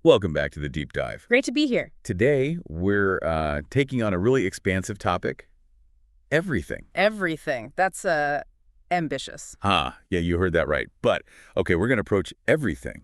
Welcome back to the Deep Dive. Great to be here. Today, we're taking on a really expansive topic, everything. Everything. That's ambitious. Yeah, you heard that right. But, okay, we're going to approach everything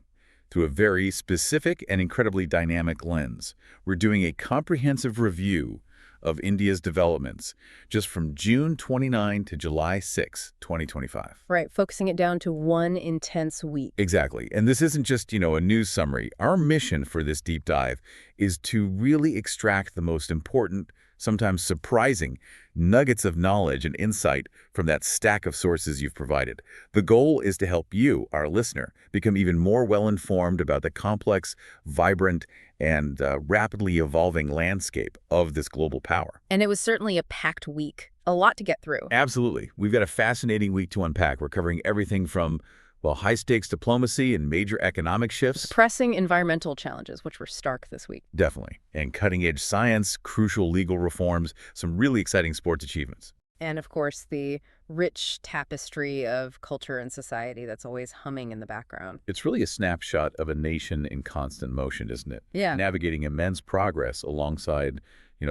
through a very specific and incredibly dynamic lens. We're doing a comprehensive review of India's developments just from June 29 to July 6, 2025. Right, focusing it down to one intense week. Exactly. And this isn't just, a news summary. Our mission for this deep dive is to really extract the most important, sometimes surprising, nuggets of knowledge and insight from that stack of sources you've provided. The goal is to help you, our listener, become even more well-informed about the complex, vibrant, and rapidly evolving landscape of this global power. And it was certainly a packed week. A lot to get through. Absolutely. We've got a fascinating week to unpack. We're covering everything from, well, high-stakes diplomacy and major economic shifts. Pressing environmental challenges, which were stark this week. Definitely. And cutting-edge science, crucial legal reforms, some really exciting sports achievements. And, of course, the rich tapestry of culture and society that's always humming in the background. It's really a snapshot of a nation in constant motion, isn't it? Yeah. Navigating immense progress alongside,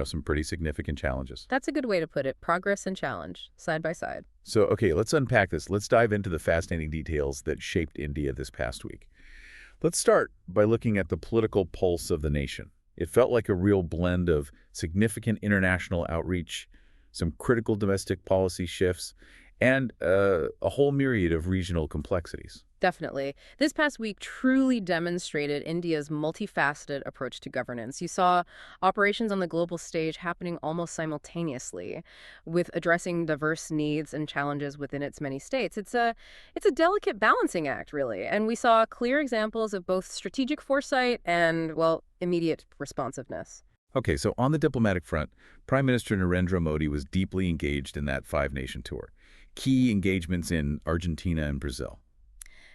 some pretty significant challenges. That's a good way to put it. Progress and challenge, side by side. So, okay, let's unpack this. Let's dive into the fascinating details that shaped India this past week. Let's start by looking at the political pulse of the nation. It felt like a real blend of significant international outreach, some critical domestic policy shifts, and a whole myriad of regional complexities. Definitely. This past week truly demonstrated India's multifaceted approach to governance. You saw operations on the global stage happening almost simultaneously with addressing diverse needs and challenges within its many states. It's a delicate balancing act, really. And we saw clear examples of both strategic foresight and, well, immediate responsiveness. Okay, so on the diplomatic front, Prime Minister Narendra Modi was deeply engaged in that five-nation tour. Key engagements in Argentina and Brazil.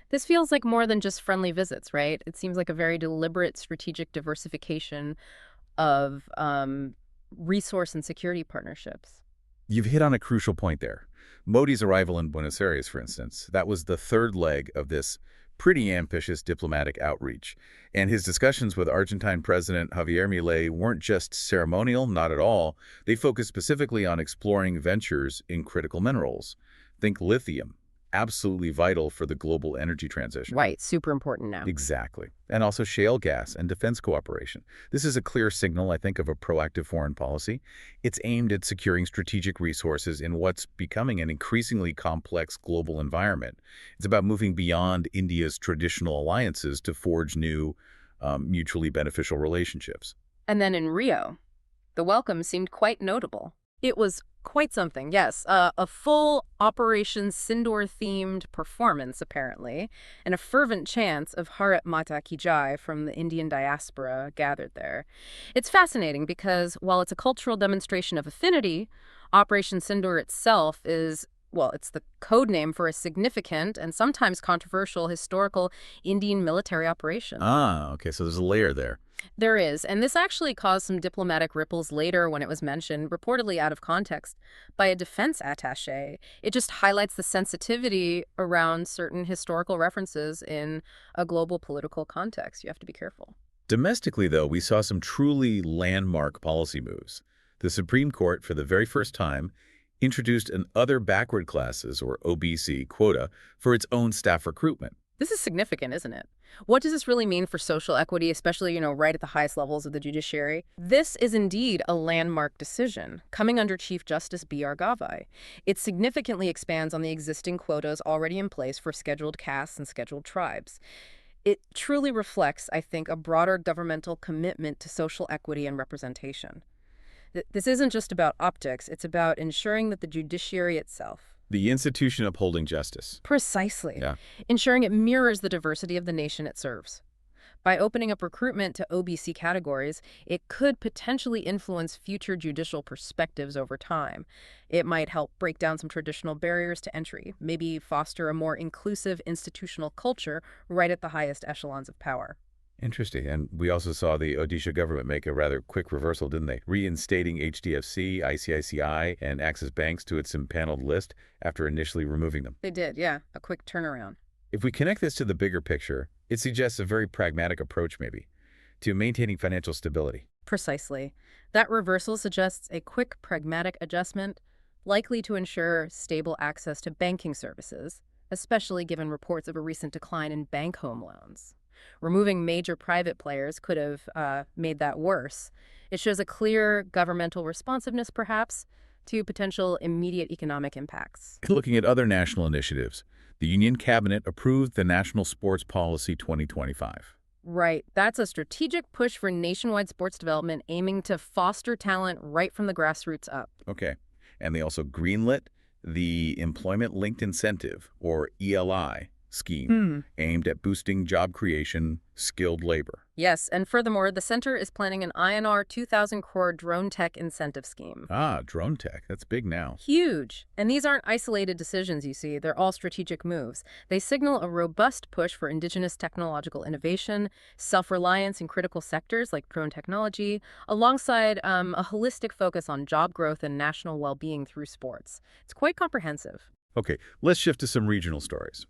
This feels like more than just friendly visits, right? It seems like a very deliberate strategic diversification of resource and security partnerships. You've hit on a crucial point there. Modi's arrival in Buenos Aires, for instance, that was the third leg of this pretty ambitious diplomatic outreach. And his discussions with Argentine President Javier Milei weren't just ceremonial, not at all. They focused specifically on exploring ventures in critical minerals. Think lithium, absolutely vital for the global energy transition. Right, super important now. Exactly. And also shale gas and defense cooperation. This is a clear signal, I think, of a proactive foreign policy. It's aimed at securing strategic resources in what's becoming an increasingly complex global environment. It's about moving beyond India's traditional alliances to forge new, mutually beneficial relationships. And then in Rio, the welcome seemed quite notable. It was quite something, yes. A full Operation Sindoor-themed performance, apparently, and a fervent chant of Bharat Mata Ki Jai from the Indian diaspora gathered there. It's fascinating because while it's a cultural demonstration of affinity, Operation Sindoor itself is, well, it's the code name for a significant and sometimes controversial historical Indian military operation. Okay, so there's a layer there. There is, and this actually caused some diplomatic ripples later when it was mentioned, reportedly out of context, by a defense attaché. It just highlights the sensitivity around certain historical references in a global political context. You have to be careful. Domestically, though, we saw some truly landmark policy moves. The Supreme Court, for the very first time, introduced an other backward classes, or OBC, quota for its own staff recruitment. This is significant, isn't it? What does this really mean for social equity, especially, right at the highest levels of the judiciary? This is indeed a landmark decision, coming under Chief Justice B.R. Gavai. It significantly expands on the existing quotas already in place for scheduled castes and scheduled tribes. It truly reflects, I think, a broader governmental commitment to social equity and representation. This isn't just about optics, it's about ensuring that the judiciary itself, The institution upholding justice. precisely, Yeah. ensuring it mirrors the diversity of the nation it serves. By opening up recruitment to OBC categories, it could potentially influence future judicial perspectives over time. It might help break down some traditional barriers to entry, maybe foster a more inclusive institutional culture right at the highest echelons of power. Interesting. And we also saw the Odisha government make a rather quick reversal, didn't they? Reinstating HDFC, ICICI, and Axis banks to its impaneled list after initially removing them. They did, yeah, a quick turnaround. If we connect this to the bigger picture, it suggests a very pragmatic approach maybe. to maintaining financial stability. Precisely. That reversal suggests a quick, pragmatic adjustment, likely to ensure stable access to banking services, especially given reports of a recent decline in bank home loans. Removing major private players could have made that worse. It shows a clear governmental responsiveness, perhaps, to potential immediate economic impacts. Looking at other national initiatives, the Union Cabinet approved the National Sports Policy 2025. Right. That's a strategic push for nationwide sports development aiming to foster talent right from the grassroots up. Okay. And they also greenlit the Employment Linked Incentive, or ELI, scheme aimed at boosting job creation, skilled labor. Yes, and furthermore, the center is planning an INR 2,000 crore drone tech incentive scheme. Ah, drone tech. That's big now. Huge. And these aren't isolated decisions, you see. They're all strategic moves. They signal a robust push for indigenous technological innovation, self-reliance in critical sectors like drone technology, alongside a holistic focus on job growth and national well-being through sports. It's quite comprehensive. Okay, let's shift to some regional stories.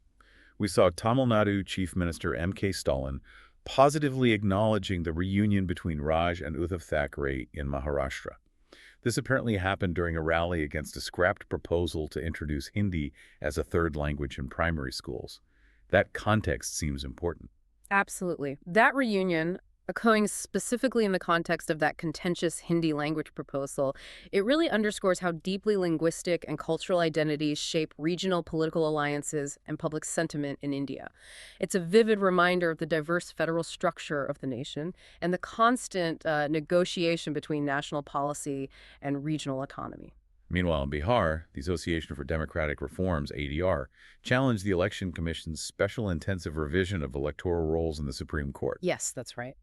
We saw Tamil Nadu Chief Minister M.K. Stalin positively acknowledging the reunion between Raj and Uddhav Thackeray in Maharashtra. This apparently happened during a rally against a scrapped proposal to introduce Hindi as a third language in primary schools. That context seems important. Absolutely. That reunion, occurring specifically in the context of that contentious Hindi language proposal, it really underscores how deeply linguistic and cultural identities shape regional political alliances and public sentiment in India. It's a vivid reminder of the diverse federal structure of the nation and the constant negotiation between national policy and regional economy. Meanwhile, in Bihar, the Association for Democratic Reforms, ADR, challenged the Election Commission's special intensive revision of electoral rolls in the Supreme Court. Yes, that's right.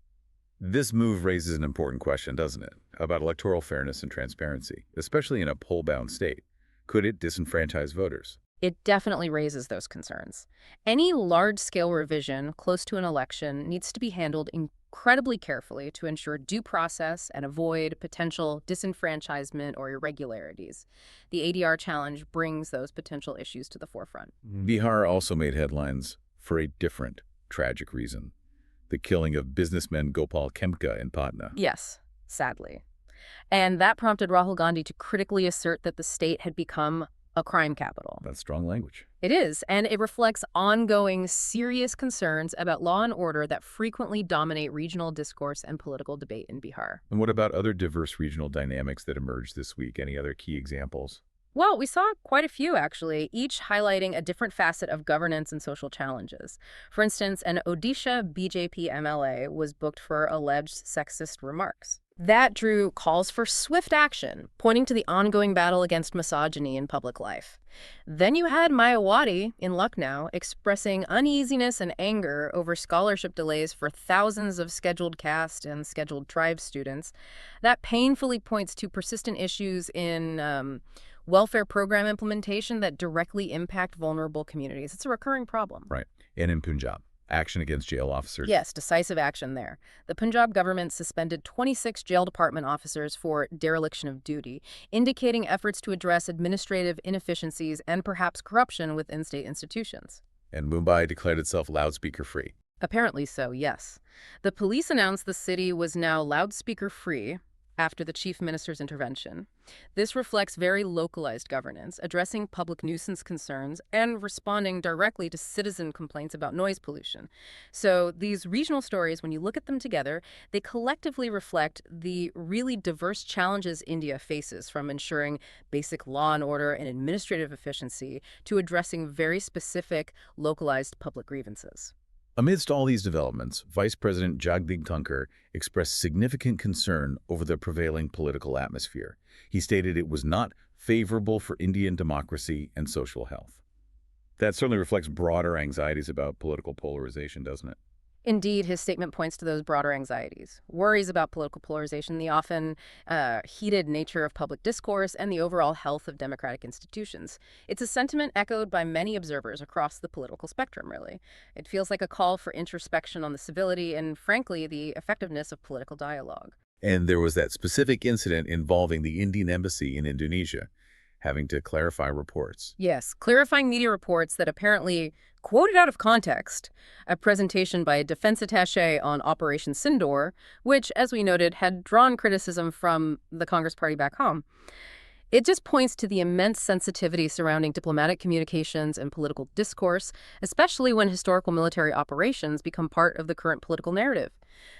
This move raises an important question, doesn't it, about electoral fairness and transparency, especially in a poll-bound state. Could it disenfranchise voters? It definitely raises those concerns. Any large-scale revision close to an election needs to be handled incredibly carefully to ensure due process and avoid potential disenfranchisement or irregularities. The ADR challenge brings those potential issues to the forefront. Bihar also made headlines for a different tragic reason: the killing of businessman Gopal Khemka in Patna. Yes, sadly. And that prompted Rahul Gandhi to critically assert that the state had become a crime capital. That's strong language. It is, and it reflects ongoing serious concerns about law and order that frequently dominate regional discourse and political debate in Bihar. And what about other diverse regional dynamics that emerged this week? Any other key examples? Well, we saw quite a few, actually, each highlighting a different facet of governance and social challenges. For instance, an Odisha BJP MLA was booked for alleged sexist remarks. That drew calls for swift action, pointing to the ongoing battle against misogyny in public life. Then you had Mayawati in Lucknow expressing uneasiness and anger over scholarship delays for thousands of scheduled caste and scheduled tribe students. That painfully points to persistent issues in welfare program implementation that directly impact vulnerable communities. It's a recurring problem. Right. And in Punjab, action against jail officers. Yes, decisive action there. The Punjab government suspended 26 jail department officers for dereliction of duty, indicating efforts to address administrative inefficiencies and perhaps corruption within state institutions. And Mumbai declared itself loudspeaker-free. Apparently so, yes. The police announced the city was now loudspeaker-free after the chief minister's intervention. This reflects very localized governance, addressing public nuisance concerns and responding directly to citizen complaints about noise pollution. So these regional stories, when you look at them together, they collectively reflect the really diverse challenges India faces, from ensuring basic law and order and administrative efficiency to addressing very specific localized public grievances. Amidst all these developments, Vice President Jagdeep Dhankhar expressed significant concern over the prevailing political atmosphere. He stated it was not favorable for Indian democracy and social health. That certainly reflects broader anxieties about political polarization, doesn't it? Indeed, his statement points to those broader anxieties, worries about political polarization, the often heated nature of public discourse, and the overall health of democratic institutions. It's a sentiment echoed by many observers across the political spectrum, really. It feels like a call for introspection on the civility and, frankly, the effectiveness of political dialogue. And there was that specific incident involving the Indian embassy in Indonesia. having to clarify reports. Yes, clarifying media reports that apparently quoted out of context a presentation by a defense attaché on Operation Sindoor, which, as we noted, had drawn criticism from the Congress Party back home. It just points to the immense sensitivity surrounding diplomatic communications and political discourse, especially when historical military operations become part of the current political narrative.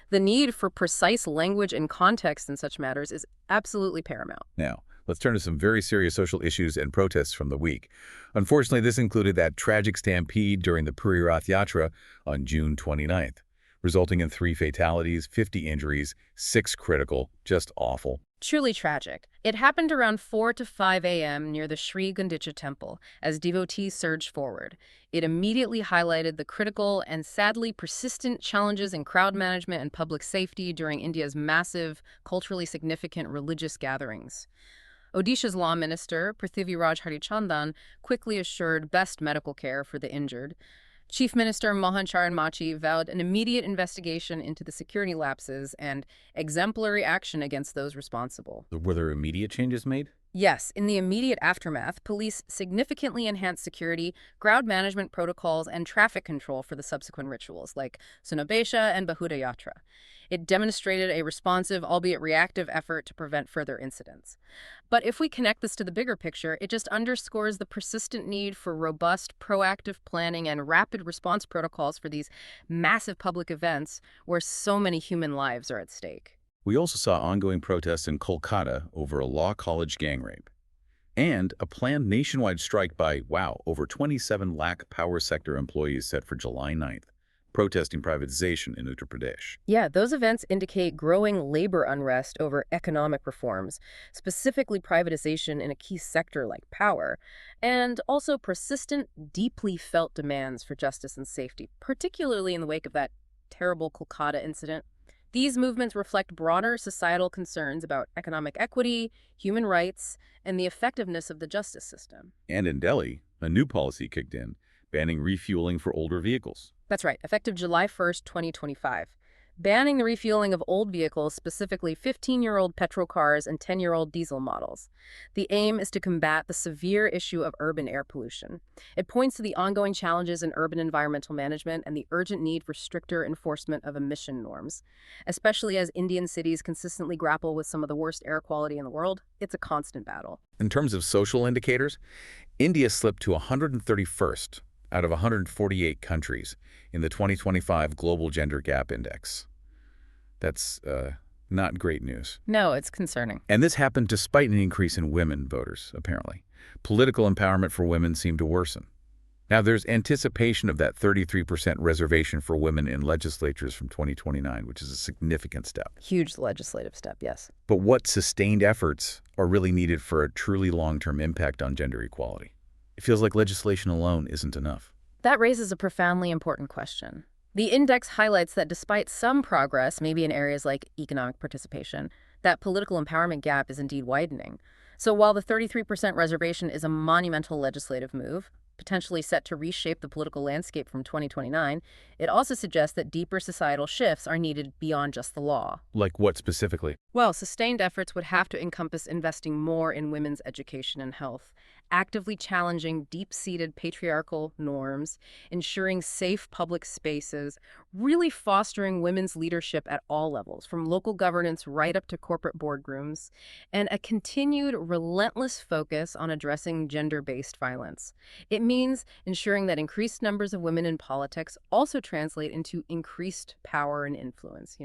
The need for precise language and context in such matters is absolutely paramount. Now, let's turn to some very serious social issues and protests from the week. Unfortunately, this included that tragic stampede during the Puri Rath Yatra on June 29th, resulting in 3 fatalities, 50 injuries, 6 critical. Just awful. Truly tragic. It happened around 4 to 5 a.m. near the Sri Gundicha temple as devotees surged forward. It immediately highlighted the critical and sadly persistent challenges in crowd management and public safety during India's massive, culturally significant religious gatherings. Odisha's Law Minister, Prithviraj Harichandan, quickly assured best medical care for the injured. Chief Minister Mohan Charan Machi vowed an immediate investigation into the security lapses and exemplary action against those responsible. Were there immediate changes made? Yes, in the immediate aftermath, police significantly enhanced security, crowd management protocols, and traffic control for the subsequent rituals, like Sunabesha and Bahuda Yatra. It demonstrated a responsive, albeit reactive, effort to prevent further incidents. But if we connect this to the bigger picture, it just underscores the persistent need for robust, proactive planning and rapid response protocols for these massive public events where so many human lives are at stake. We also saw ongoing protests in Kolkata over a law college gang rape, and a planned nationwide strike by, over 27 lakh power sector employees set for July 9th, protesting privatization in Uttar Pradesh. Yeah, those events indicate growing labor unrest over economic reforms, specifically privatization in a key sector like power, and also persistent, deeply felt demands for justice and safety, particularly in the wake of that terrible Kolkata incident. These movements reflect broader societal concerns about economic equity, human rights, and the effectiveness of the justice system. And in Delhi, a new policy kicked in, banning refueling for older vehicles. That's right, effective July 1st, 2025. Banning the refueling of old vehicles, specifically 15-year-old petrol cars and 10-year-old diesel models. The aim is to combat the severe issue of urban air pollution. It points to the ongoing challenges in urban environmental management and the urgent need for stricter enforcement of emission norms. Especially as Indian cities consistently grapple with some of the worst air quality in the world, it's a constant battle. In terms of social indicators, India slipped to 131st out of 148 countries in the 2025 Global Gender Gap Index. That's not great news. No, it's concerning. And this happened despite an increase in women voters, apparently. Political empowerment for women seemed to worsen. Now, there's anticipation of that 33% reservation for women in legislatures from 2029, which is a significant step. Huge legislative step, yes. But what sustained efforts are really needed for a truly long-term impact on gender equality? It feels like legislation alone isn't enough. That raises a profoundly important question. The index highlights that despite some progress, maybe in areas like economic participation, that political empowerment gap is indeed widening. So while the 33% reservation is a monumental legislative move, potentially set to reshape the political landscape from 2029, it also suggests that deeper societal shifts are needed beyond just the law. Like what specifically? Well, sustained efforts would have to encompass investing more in women's education and health, actively challenging deep-seated patriarchal norms, ensuring safe public spaces, really fostering women's leadership at all levels, from local governance right up to corporate boardrooms, and a continued relentless focus on addressing gender-based violence. It means ensuring that increased numbers of women in politics also translate into increased power and influence,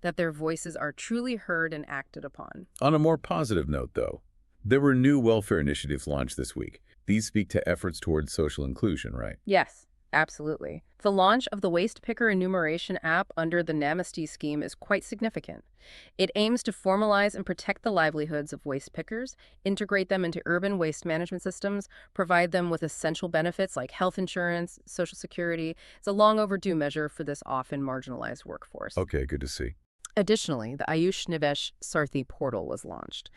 that their voices are truly heard and acted upon. On a more positive note, though, there were new welfare initiatives launched this week. These speak to efforts towards social inclusion, right? Yes, absolutely. The launch of the Waste Picker Enumeration app under the Namaste scheme is quite significant. It aims to formalize and protect the livelihoods of waste pickers, integrate them into urban waste management systems, provide them with essential benefits like health insurance, social security. It's a long overdue measure for this often marginalized workforce. Okay, good to see. Additionally, the Ayush Nivesh Sarthi portal was launched.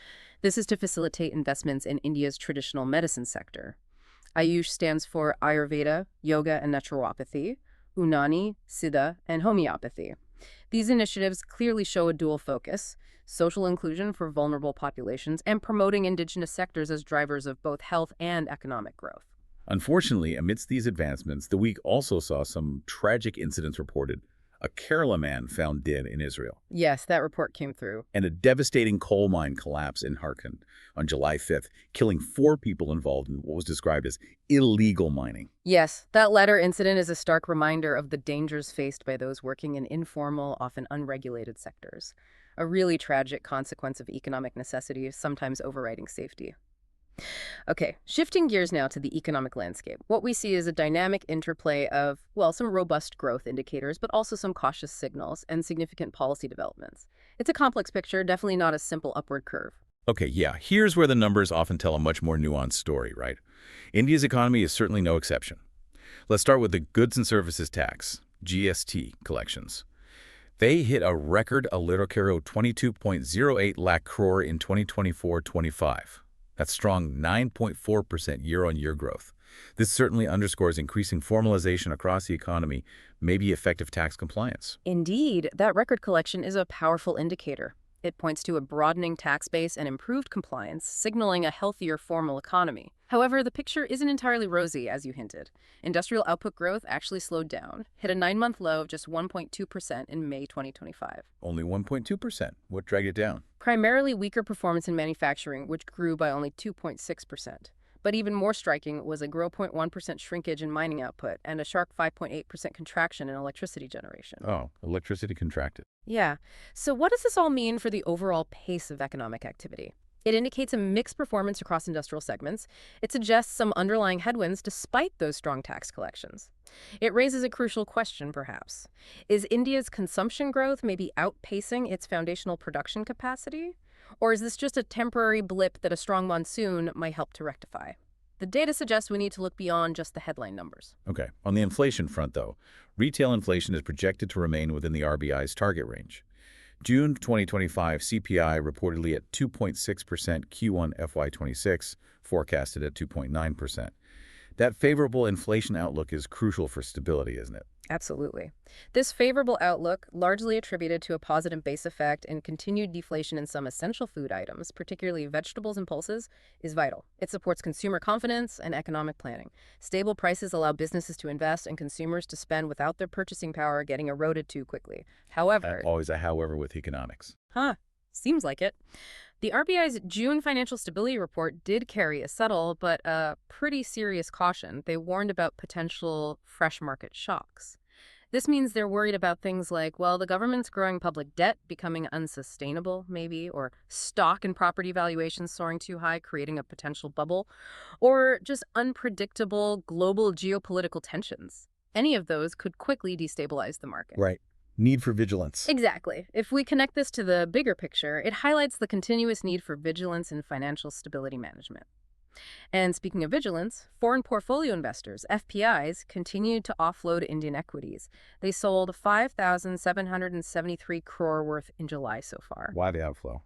This is to facilitate investments in India's traditional medicine sector. Ayush stands for Ayurveda, Yoga and Naturopathy, Unani, Siddha, and Homeopathy. These initiatives clearly show a dual focus, social inclusion for vulnerable populations, and promoting indigenous sectors as drivers of both health and economic growth. Unfortunately, amidst these advancements, the week also saw some tragic incidents reported. A Kerala man found dead in Israel, Yes, that report came through. and a devastating coal mine collapse in Jharkhand on July 5th, killing 4 people involved in what was described as illegal mining. Yes, that latter incident is a stark reminder of the dangers faced by those working in informal, often unregulated sectors. A really tragic consequence of economic necessity, sometimes overriding safety. Okay, shifting gears now to the economic landscape. What we see is a dynamic interplay of, well, some robust growth indicators, but also some cautious signals and significant policy developments. It's a complex picture, definitely not a simple upward curve. Okay, yeah, here's where the numbers often tell a much more nuanced story, right? India's economy is certainly no exception. Let's start with the goods and services tax, GST, collections. They hit a record a little 22.08 lakh crore in 2024-25. That's strong 9.4% year-on-year growth. This certainly underscores increasing formalization across the economy, maybe effective tax compliance. Indeed, that record collection is a powerful indicator. It points to a broadening tax base and improved compliance, signaling a healthier formal economy. However, the picture isn't entirely rosy, as you hinted. Industrial output growth actually slowed down, hit a 9-month low of just 1.2% in May 2025. Only 1.2%. What dragged it down? Primarily weaker performance in manufacturing, which grew by only 2.6%. But even more striking was a 0.1% shrinkage in mining output and a sharp 5.8% contraction in electricity generation. Oh, electricity contracted. Yeah. So what does this all mean for the overall pace of economic activity? It indicates a mixed performance across industrial segments. It suggests some underlying headwinds despite those strong tax collections. It raises a crucial question, perhaps. Is India's consumption growth maybe outpacing its foundational production capacity? Or is this just a temporary blip that a strong monsoon might help to rectify? The data suggests we need to look beyond just the headline numbers. Okay, on the inflation front, though, retail inflation is projected to remain within the RBI's target range. June 2025 CPI reportedly at 2.6%, Q1 FY26 forecasted at 2.9%. That favorable inflation outlook is crucial for stability, isn't it? Absolutely. This favorable outlook, largely attributed to a positive base effect and continued deflation in some essential food items, particularly vegetables and pulses, is vital. It supports consumer confidence and economic planning. Stable prices allow businesses to invest and consumers to spend without their purchasing power getting eroded too quickly. However, Always a however with economics. seems like it. The RBI's June financial stability report did carry a subtle but pretty serious caution. They warned about potential fresh market shocks. This means they're worried about things like, well, the government's growing public debt becoming unsustainable, maybe, or stock and property valuations soaring too high, creating a potential bubble, or just unpredictable global geopolitical tensions. Any of those could quickly destabilize the market. Right. Need for vigilance. Exactly. If we connect this to the bigger picture, it highlights the continuous need for vigilance in financial stability management. And speaking of vigilance, foreign portfolio investors, FPIs, continued to offload Indian equities. They sold 5,773 crore worth in July so far. Why the outflow?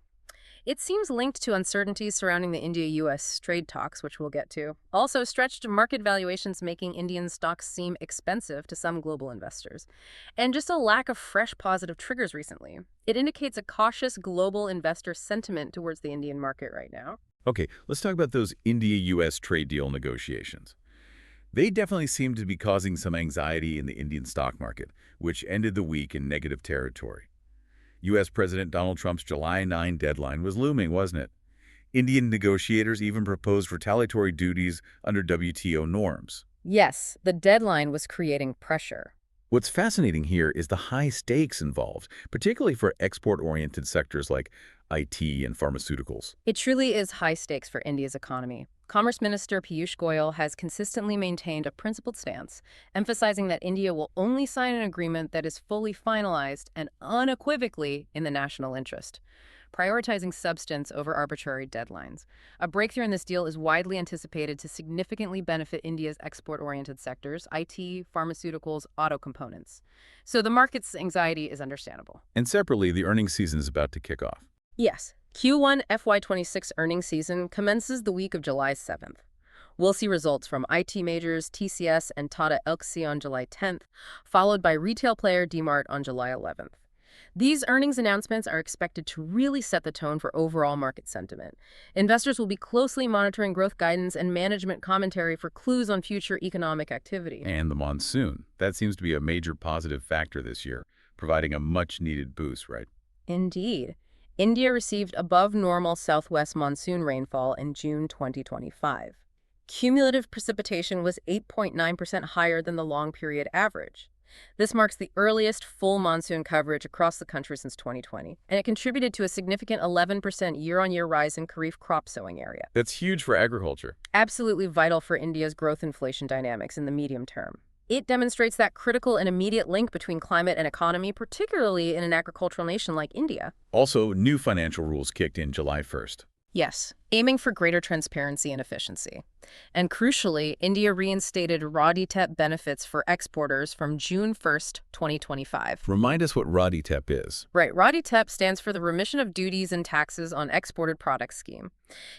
It seems linked to uncertainties surrounding the India-US trade talks, which we'll get to. Also, stretched market valuations making Indian stocks seem expensive to some global investors. And just a lack of fresh positive triggers recently. It indicates a cautious global investor sentiment towards the Indian market right now. Okay, let's talk about those India-US trade deal negotiations. They definitely seem to be causing some anxiety in the Indian stock market, which ended the week in negative territory. U.S. President Donald Trump's July 9 deadline was looming, wasn't it? Indian negotiators even proposed retaliatory duties under WTO norms. Yes, the deadline was creating pressure. What's fascinating here is the high stakes involved, particularly for export-oriented sectors like IT and pharmaceuticals. It truly is high stakes for India's economy. Commerce Minister Piyush Goyal has consistently maintained a principled stance, emphasizing that India will only sign an agreement that is fully finalized and unequivocally in the national interest, prioritizing substance over arbitrary deadlines. A breakthrough in this deal is widely anticipated to significantly benefit India's export-oriented sectors, IT, pharmaceuticals, auto components. So the market's anxiety is understandable. And separately, the earnings season is about to kick off. Yes, Q1 FY26 earnings season commences the week of July 7th. We'll see results from IT majors TCS and Tata Elxsi on July 10th, followed by retail player DMart on July 11th. These earnings announcements are expected to really set the tone for overall market sentiment. Investors will be closely monitoring growth guidance and management commentary for clues on future economic activity. And the monsoon. That seems to be a major positive factor this year, providing a much-needed boost, right? Indeed. India received above normal southwest monsoon rainfall in June 2025. Cumulative precipitation was 8.9% higher than the long period average. This marks the earliest full monsoon coverage across the country since 2020, and it contributed to a significant 11% year-on-year rise in Kharif crop sowing area. That's huge for agriculture. Absolutely vital for India's growth inflation dynamics in the medium term. It demonstrates that critical and immediate link between climate and economy, particularly in an agricultural nation like India. Also, new financial rules kicked in July 1st. Yes, aiming for greater transparency and efficiency. And crucially, India reinstated RoDTEP benefits for exporters from June 1st, 2025. Remind us what RoDTEP is. Right, RoDTEP stands for the Remission of Duties and Taxes on Exported Products Scheme.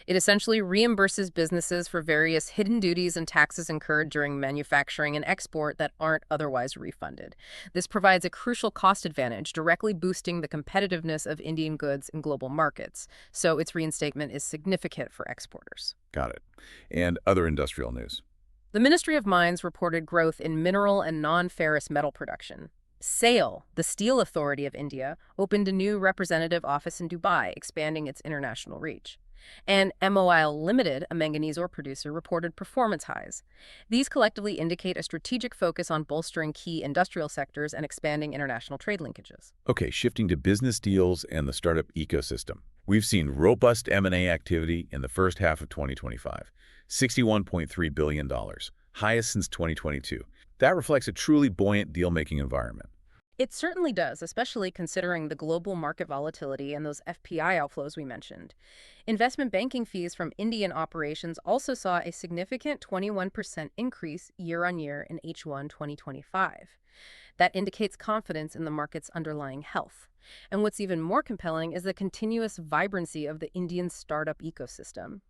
It essentially reimburses businesses for various hidden duties and taxes incurred during manufacturing and export that aren't otherwise refunded. This provides a crucial cost advantage, directly boosting the competitiveness of Indian goods in global markets. So its reinstatement is significant for exporters. Got it. And other industrial news. The Ministry of Mines reported growth in mineral and non-ferrous metal production. SAIL, the Steel Authority of India, opened a new representative office in Dubai, expanding its international reach. And MOIL Limited, a manganese ore producer, reported performance highs. These collectively indicate a strategic focus on bolstering key industrial sectors and expanding international trade linkages. Okay, shifting to business deals and the startup ecosystem. We've seen robust M&A activity in the first half of 2025, $61.3 billion, highest since 2022. That reflects a truly buoyant deal-making environment. It certainly does, especially considering the global market volatility and those FPI outflows we mentioned. Investment banking fees from Indian operations also saw a significant 21% increase year-on-year in H1 2025. That indicates confidence in the market's underlying health. And what's even more compelling is the continuous vibrancy of the Indian startup ecosystem.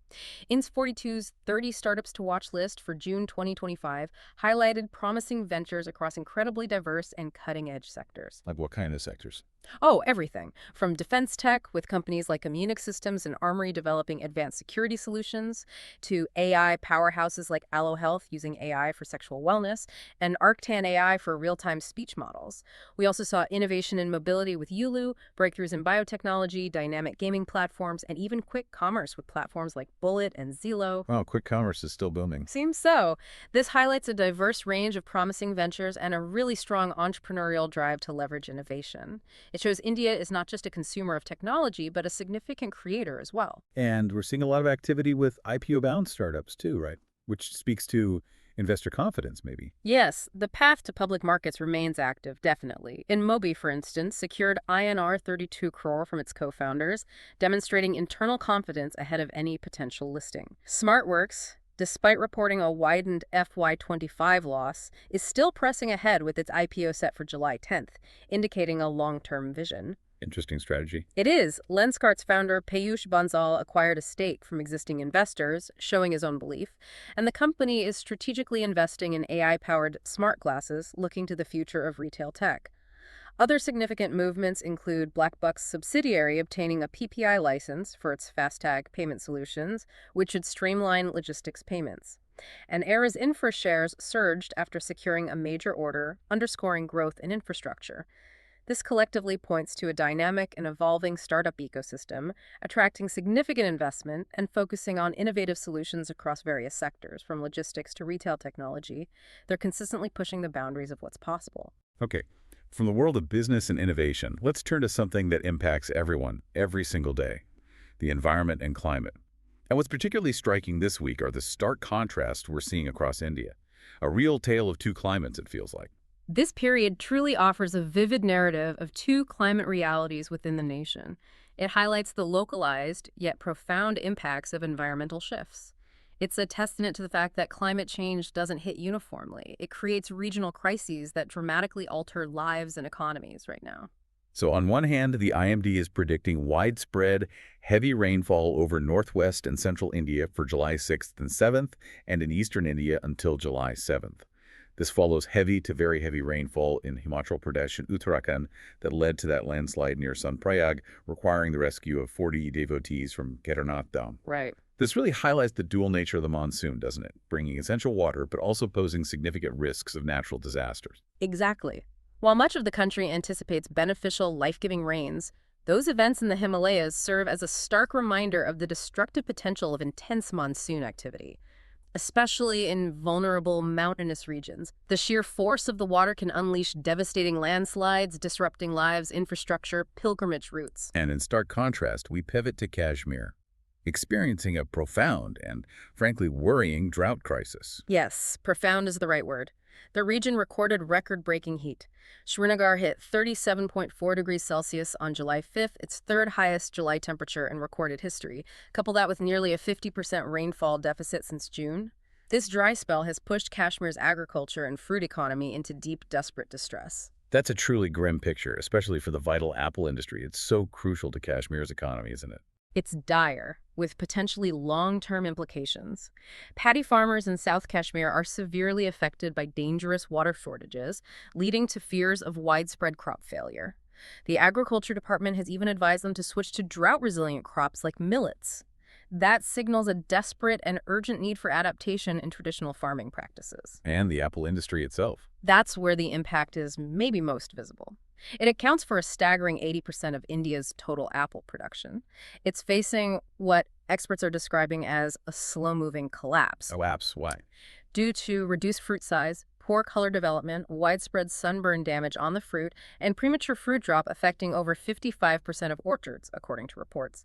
Ins42's 30 Startups to Watch list for June 2025 highlighted promising ventures across incredibly diverse and cutting-edge sectors. Like what kind of sectors? Oh, everything. From defense tech, with companies like Immunic Systems and Armory developing advanced security solutions, to AI powerhouses like Allo Health using AI for sexual wellness, and Arctan AI for real-time speech models. We also saw innovation in mobility with Yulu, breakthroughs in biotechnology, dynamic gaming platforms, and even quick commerce with platforms like Bullet and Zillow. Wow, quick commerce is still booming. Seems so. This highlights a diverse range of promising ventures and a really strong entrepreneurial drive to leverage innovation. It shows India is not just a consumer of technology, but a significant creator as well. And we're seeing a lot of activity with IPO-bound startups too, right? Which speaks to investor confidence, maybe. Yes, the path to public markets remains active, definitely. InMobi, for instance, secured INR 32 crore from its co-founders, demonstrating internal confidence ahead of any potential listing. SmartWorks, despite reporting a widened FY25 loss, is still pressing ahead with its IPO set for July 10th, indicating a long-term vision. Interesting strategy. It is. Lenskart's founder Peyush Bansal acquired a stake from existing investors, showing his own belief, and the company is strategically investing in AI-powered smart glasses, looking to the future of retail tech. Other significant movements include BlackBuck's subsidiary obtaining a PPI license for its FASTag payment solutions, which should streamline logistics payments. And Era's infra shares surged after securing a major order, underscoring growth in infrastructure. This collectively points to a dynamic and evolving startup ecosystem, attracting significant investment and focusing on innovative solutions across various sectors, from logistics to retail technology. They're consistently pushing the boundaries of what's possible. Okay. From the world of business and innovation, let's turn to something that impacts everyone, every single day: the environment and climate. And what's particularly striking this week are the stark contrasts we're seeing across India. A real tale of two climates, it feels like. This period truly offers a vivid narrative of two climate realities within the nation. It highlights the localized, yet profound impacts of environmental shifts. It's a testament to the fact that climate change doesn't hit uniformly. It creates regional crises that dramatically alter lives and economies right now. So on one hand, the IMD is predicting widespread, heavy rainfall over northwest and central India for July 6th and 7th, and in eastern India until July 7th. This follows heavy to very heavy rainfall in Himachal Pradesh and Uttarakhand that led to that landslide near Sonprayag, requiring the rescue of 40 devotees from Kedarnath Dham. Right. This really highlights the dual nature of the monsoon, doesn't it? Bringing essential water, but also posing significant risks of natural disasters. Exactly. While much of the country anticipates beneficial, life-giving rains, those events in the Himalayas serve as a stark reminder of the destructive potential of intense monsoon activity. Especially in vulnerable mountainous regions, the sheer force of the water can unleash devastating landslides, disrupting lives, infrastructure, pilgrimage routes. And in stark contrast, we pivot to Kashmir, experiencing a profound and, frankly, worrying drought crisis. Yes, profound is the right word. The region recorded record-breaking heat. Srinagar hit 37.4 degrees Celsius on July 5th, its third highest July temperature in recorded history. Couple that with nearly a 50% rainfall deficit since June. This dry spell has pushed Kashmir's agriculture and fruit economy into deep, desperate distress. That's a truly grim picture, especially for the vital apple industry. It's so crucial to Kashmir's economy, isn't it? It's dire, with potentially long-term implications. Paddy farmers in South Kashmir are severely affected by dangerous water shortages, leading to fears of widespread crop failure. The Agriculture Department has even advised them to switch to drought-resilient crops like millets. That signals a desperate and urgent need for adaptation in traditional farming practices. And the apple industry itself. That's where the impact is maybe most visible. It accounts for a staggering 80% of India's total apple production. It's facing what experts are describing as a slow-moving collapse. Oh, apps, why? Due to reduced fruit size, poor color development, widespread sunburn damage on the fruit, and premature fruit drop affecting over 55% of orchards, according to reports.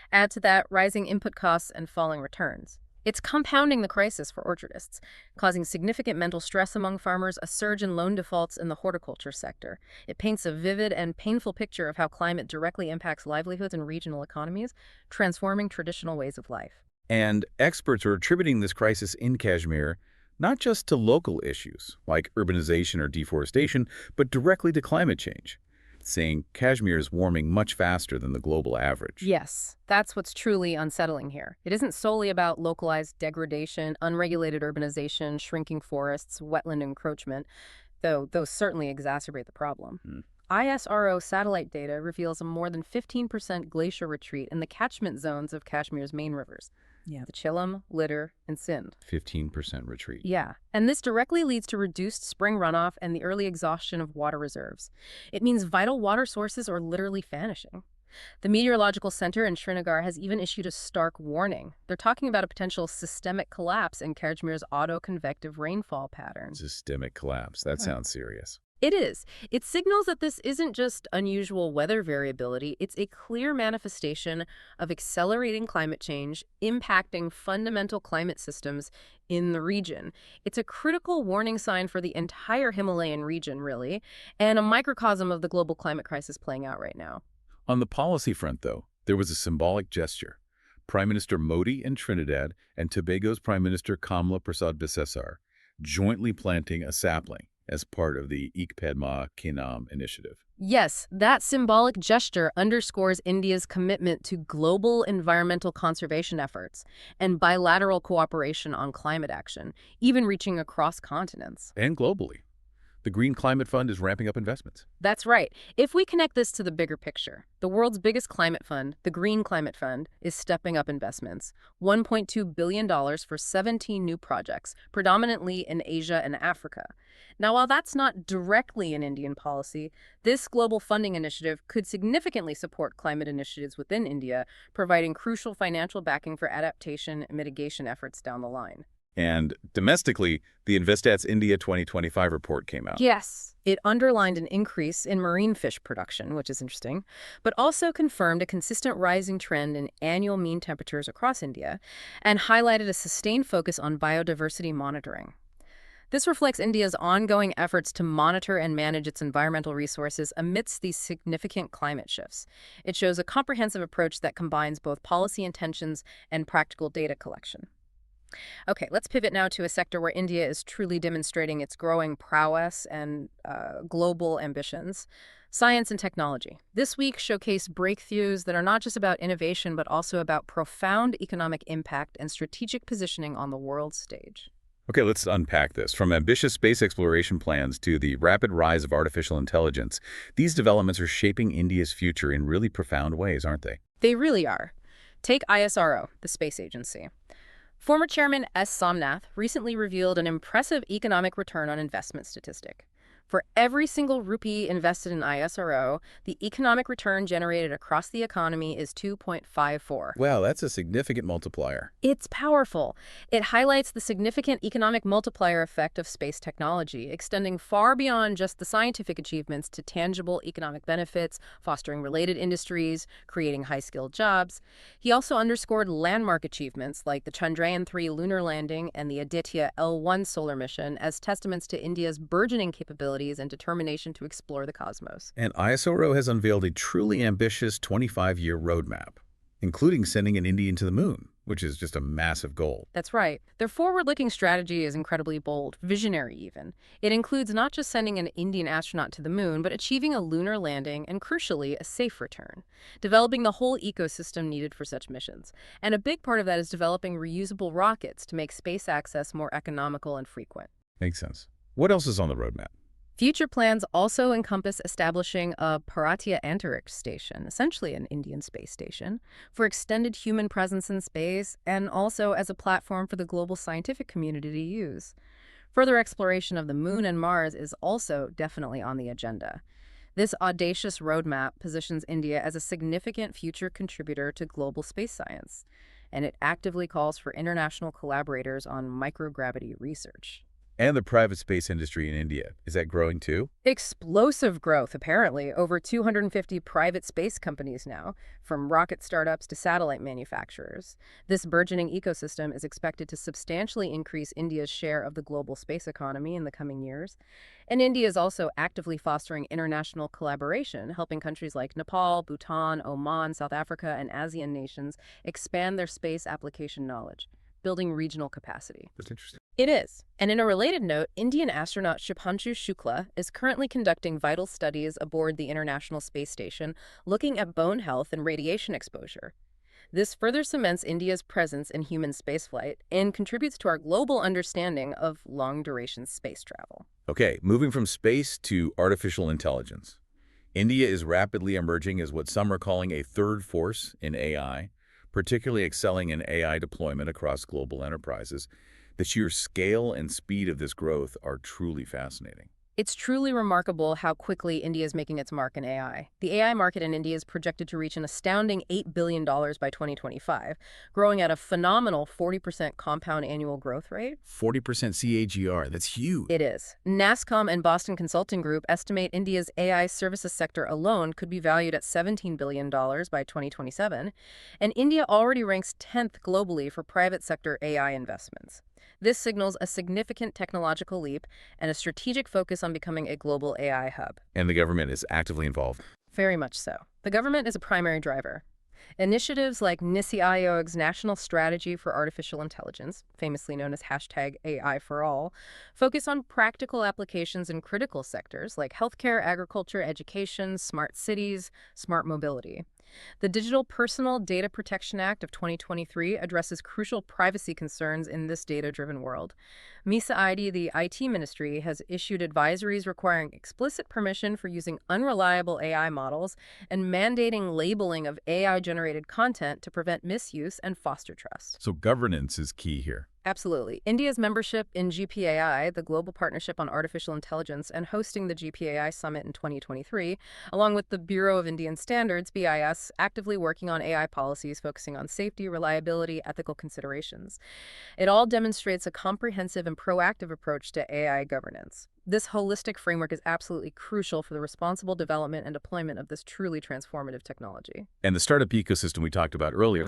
Add to that rising input costs and falling returns. It's compounding the crisis for orchardists, causing significant mental stress among farmers, a surge in loan defaults in the horticulture sector. It paints a vivid and painful picture of how climate directly impacts livelihoods and regional economies, transforming traditional ways of life. And experts are attributing this crisis in Kashmir not just to local issues like urbanization or deforestation, but directly to climate change, saying Kashmir is warming much faster than the global average. Yes, that's what's truly unsettling here. It isn't solely about localized degradation, unregulated urbanization, shrinking forests, wetland encroachment, though those certainly exacerbate the problem. ISRO satellite data reveals a more than 15% glacier retreat in the catchment zones of Kashmir's main rivers. The Jhelum, Lidr, and Sindh. 15% retreat. Yeah, and this directly leads to reduced spring runoff and the early exhaustion of water reserves. It means vital water sources are literally vanishing. The Meteorological Center in Srinagar has even issued a stark warning. They're talking about a potential systemic collapse in Kashmir's auto-convective rainfall patterns. Systemic collapse. That sounds serious. It is. It signals that this isn't just unusual weather variability, it's a clear manifestation of accelerating climate change impacting fundamental climate systems in the region. It's a critical warning sign for the entire Himalayan region, really, and a microcosm of the global climate crisis playing out right now. On the policy front, though, there was a symbolic gesture. Prime Minister Modi in Trinidad and Tobago's Prime Minister Kamla Prasad Bisesar jointly planting a sapling as part of the Ek Padma Ke Naam initiative. Yes, that symbolic gesture underscores India's commitment to global environmental conservation efforts and bilateral cooperation on climate action, even reaching across continents. And globally. The Green Climate Fund is ramping up investments. That's right. If we connect this to the bigger picture, the world's biggest climate fund, the Green Climate Fund, is stepping up investments. $1.2 billion for 17 new projects, predominantly in Asia and Africa. Now, while that's not directly an Indian policy, this global funding initiative could significantly support climate initiatives within India, providing crucial financial backing for adaptation and mitigation efforts down the line. And domestically, the Investats India 2025 report came out. Yes. It underlined an increase in marine fish production, which is interesting, but also confirmed a consistent rising trend in annual mean temperatures across India and highlighted a sustained focus on biodiversity monitoring. This reflects India's ongoing efforts to monitor and manage its environmental resources amidst these significant climate shifts. It shows a comprehensive approach that combines both policy intentions and practical data collection. Okay, let's pivot now to a sector where India is truly demonstrating its growing prowess and global ambitions. Science and technology. This week showcased breakthroughs that are not just about innovation, but also about profound economic impact and strategic positioning on the world stage. Okay, let's unpack this. From ambitious space exploration plans to the rapid rise of artificial intelligence, these developments are shaping India's future in really profound ways, aren't they? They really are. Take ISRO, the space agency. Former Chairman S. Somnath recently revealed an impressive economic return on investment statistic. For every single rupee invested in ISRO, the economic return generated across the economy is 2.54. Wow, that's a significant multiplier. It's powerful. It highlights the significant economic multiplier effect of space technology, extending far beyond just the scientific achievements to tangible economic benefits, fostering related industries, creating high-skilled jobs. He also underscored landmark achievements like the Chandrayaan-3 lunar landing and the Aditya L1 solar mission as testaments to India's burgeoning capabilities and determination to explore the cosmos. And ISRO has unveiled a truly ambitious 25-year roadmap, including sending an Indian to the moon, which is just a massive goal. That's right. Their forward-looking strategy is incredibly bold, visionary even. It includes not just sending an Indian astronaut to the moon, but achieving a lunar landing and, crucially, a safe return, developing the whole ecosystem needed for such missions. And a big part of that is developing reusable rockets to make space access more economical and frequent. Makes sense. What else is on the roadmap? Future plans also encompass establishing a Bharatiya Antariksh Station, essentially an Indian space station, for extended human presence in space and also as a platform for the global scientific community to use. Further exploration of the moon and Mars is also definitely on the agenda. This audacious roadmap positions India as a significant future contributor to global space science, and it actively calls for international collaborators on microgravity research. And the private space industry in India, is that growing too? Explosive growth, apparently. Over 250 private space companies now, from rocket startups to satellite manufacturers. This burgeoning ecosystem is expected to substantially increase India's share of the global space economy in the coming years. And India is also actively fostering international collaboration, helping countries like Nepal, Bhutan, Oman, South Africa, and ASEAN nations expand their space application knowledge, building regional capacity. That's interesting. It is. And in a related note, Indian astronaut Shubhanshu Shukla is currently conducting vital studies aboard the International Space Station, looking at bone health and radiation exposure. This further cements India's presence in human spaceflight and contributes to our global understanding of long-duration space travel. Okay, moving from space to artificial intelligence. India is rapidly emerging as what some are calling a third force in AI, particularly excelling in AI deployment across global enterprises. The sheer scale and speed of this growth are truly fascinating. It's truly remarkable how quickly India is making its mark in AI. The AI market in India is projected to reach an astounding $8 billion by 2025, growing at a phenomenal 40% compound annual growth rate. 40% CAGR, that's huge. It is. NASSCOM and Boston Consulting Group estimate India's AI services sector alone could be valued at $17 billion by 2027, and India already ranks 10th globally for private sector AI investments. This signals a significant technological leap and a strategic focus on becoming a global AI hub. And the government is actively involved. Very much so. The government is a primary driver. Initiatives like NITI Aayog's National Strategy for Artificial Intelligence, famously known as #AI4All, focus on practical applications in critical sectors like healthcare, agriculture, education, smart cities, smart mobility. The Digital Personal Data Protection Act of 2023 addresses crucial privacy concerns in this data-driven world. MISA ID, the IT ministry, has issued advisories requiring explicit permission for using unreliable AI models and mandating labeling of AI-generated content to prevent misuse and foster trust. So governance is key here. Absolutely. India's membership in GPAI, the Global Partnership on Artificial Intelligence, and hosting the GPAI Summit in 2023, along with the Bureau of Indian Standards, BIS, actively working on AI policies focusing on safety, reliability, ethical considerations. It all demonstrates a comprehensive and proactive approach to AI governance. This holistic framework is absolutely crucial for the responsible development and deployment of this truly transformative technology. And the startup ecosystem we talked about earlier.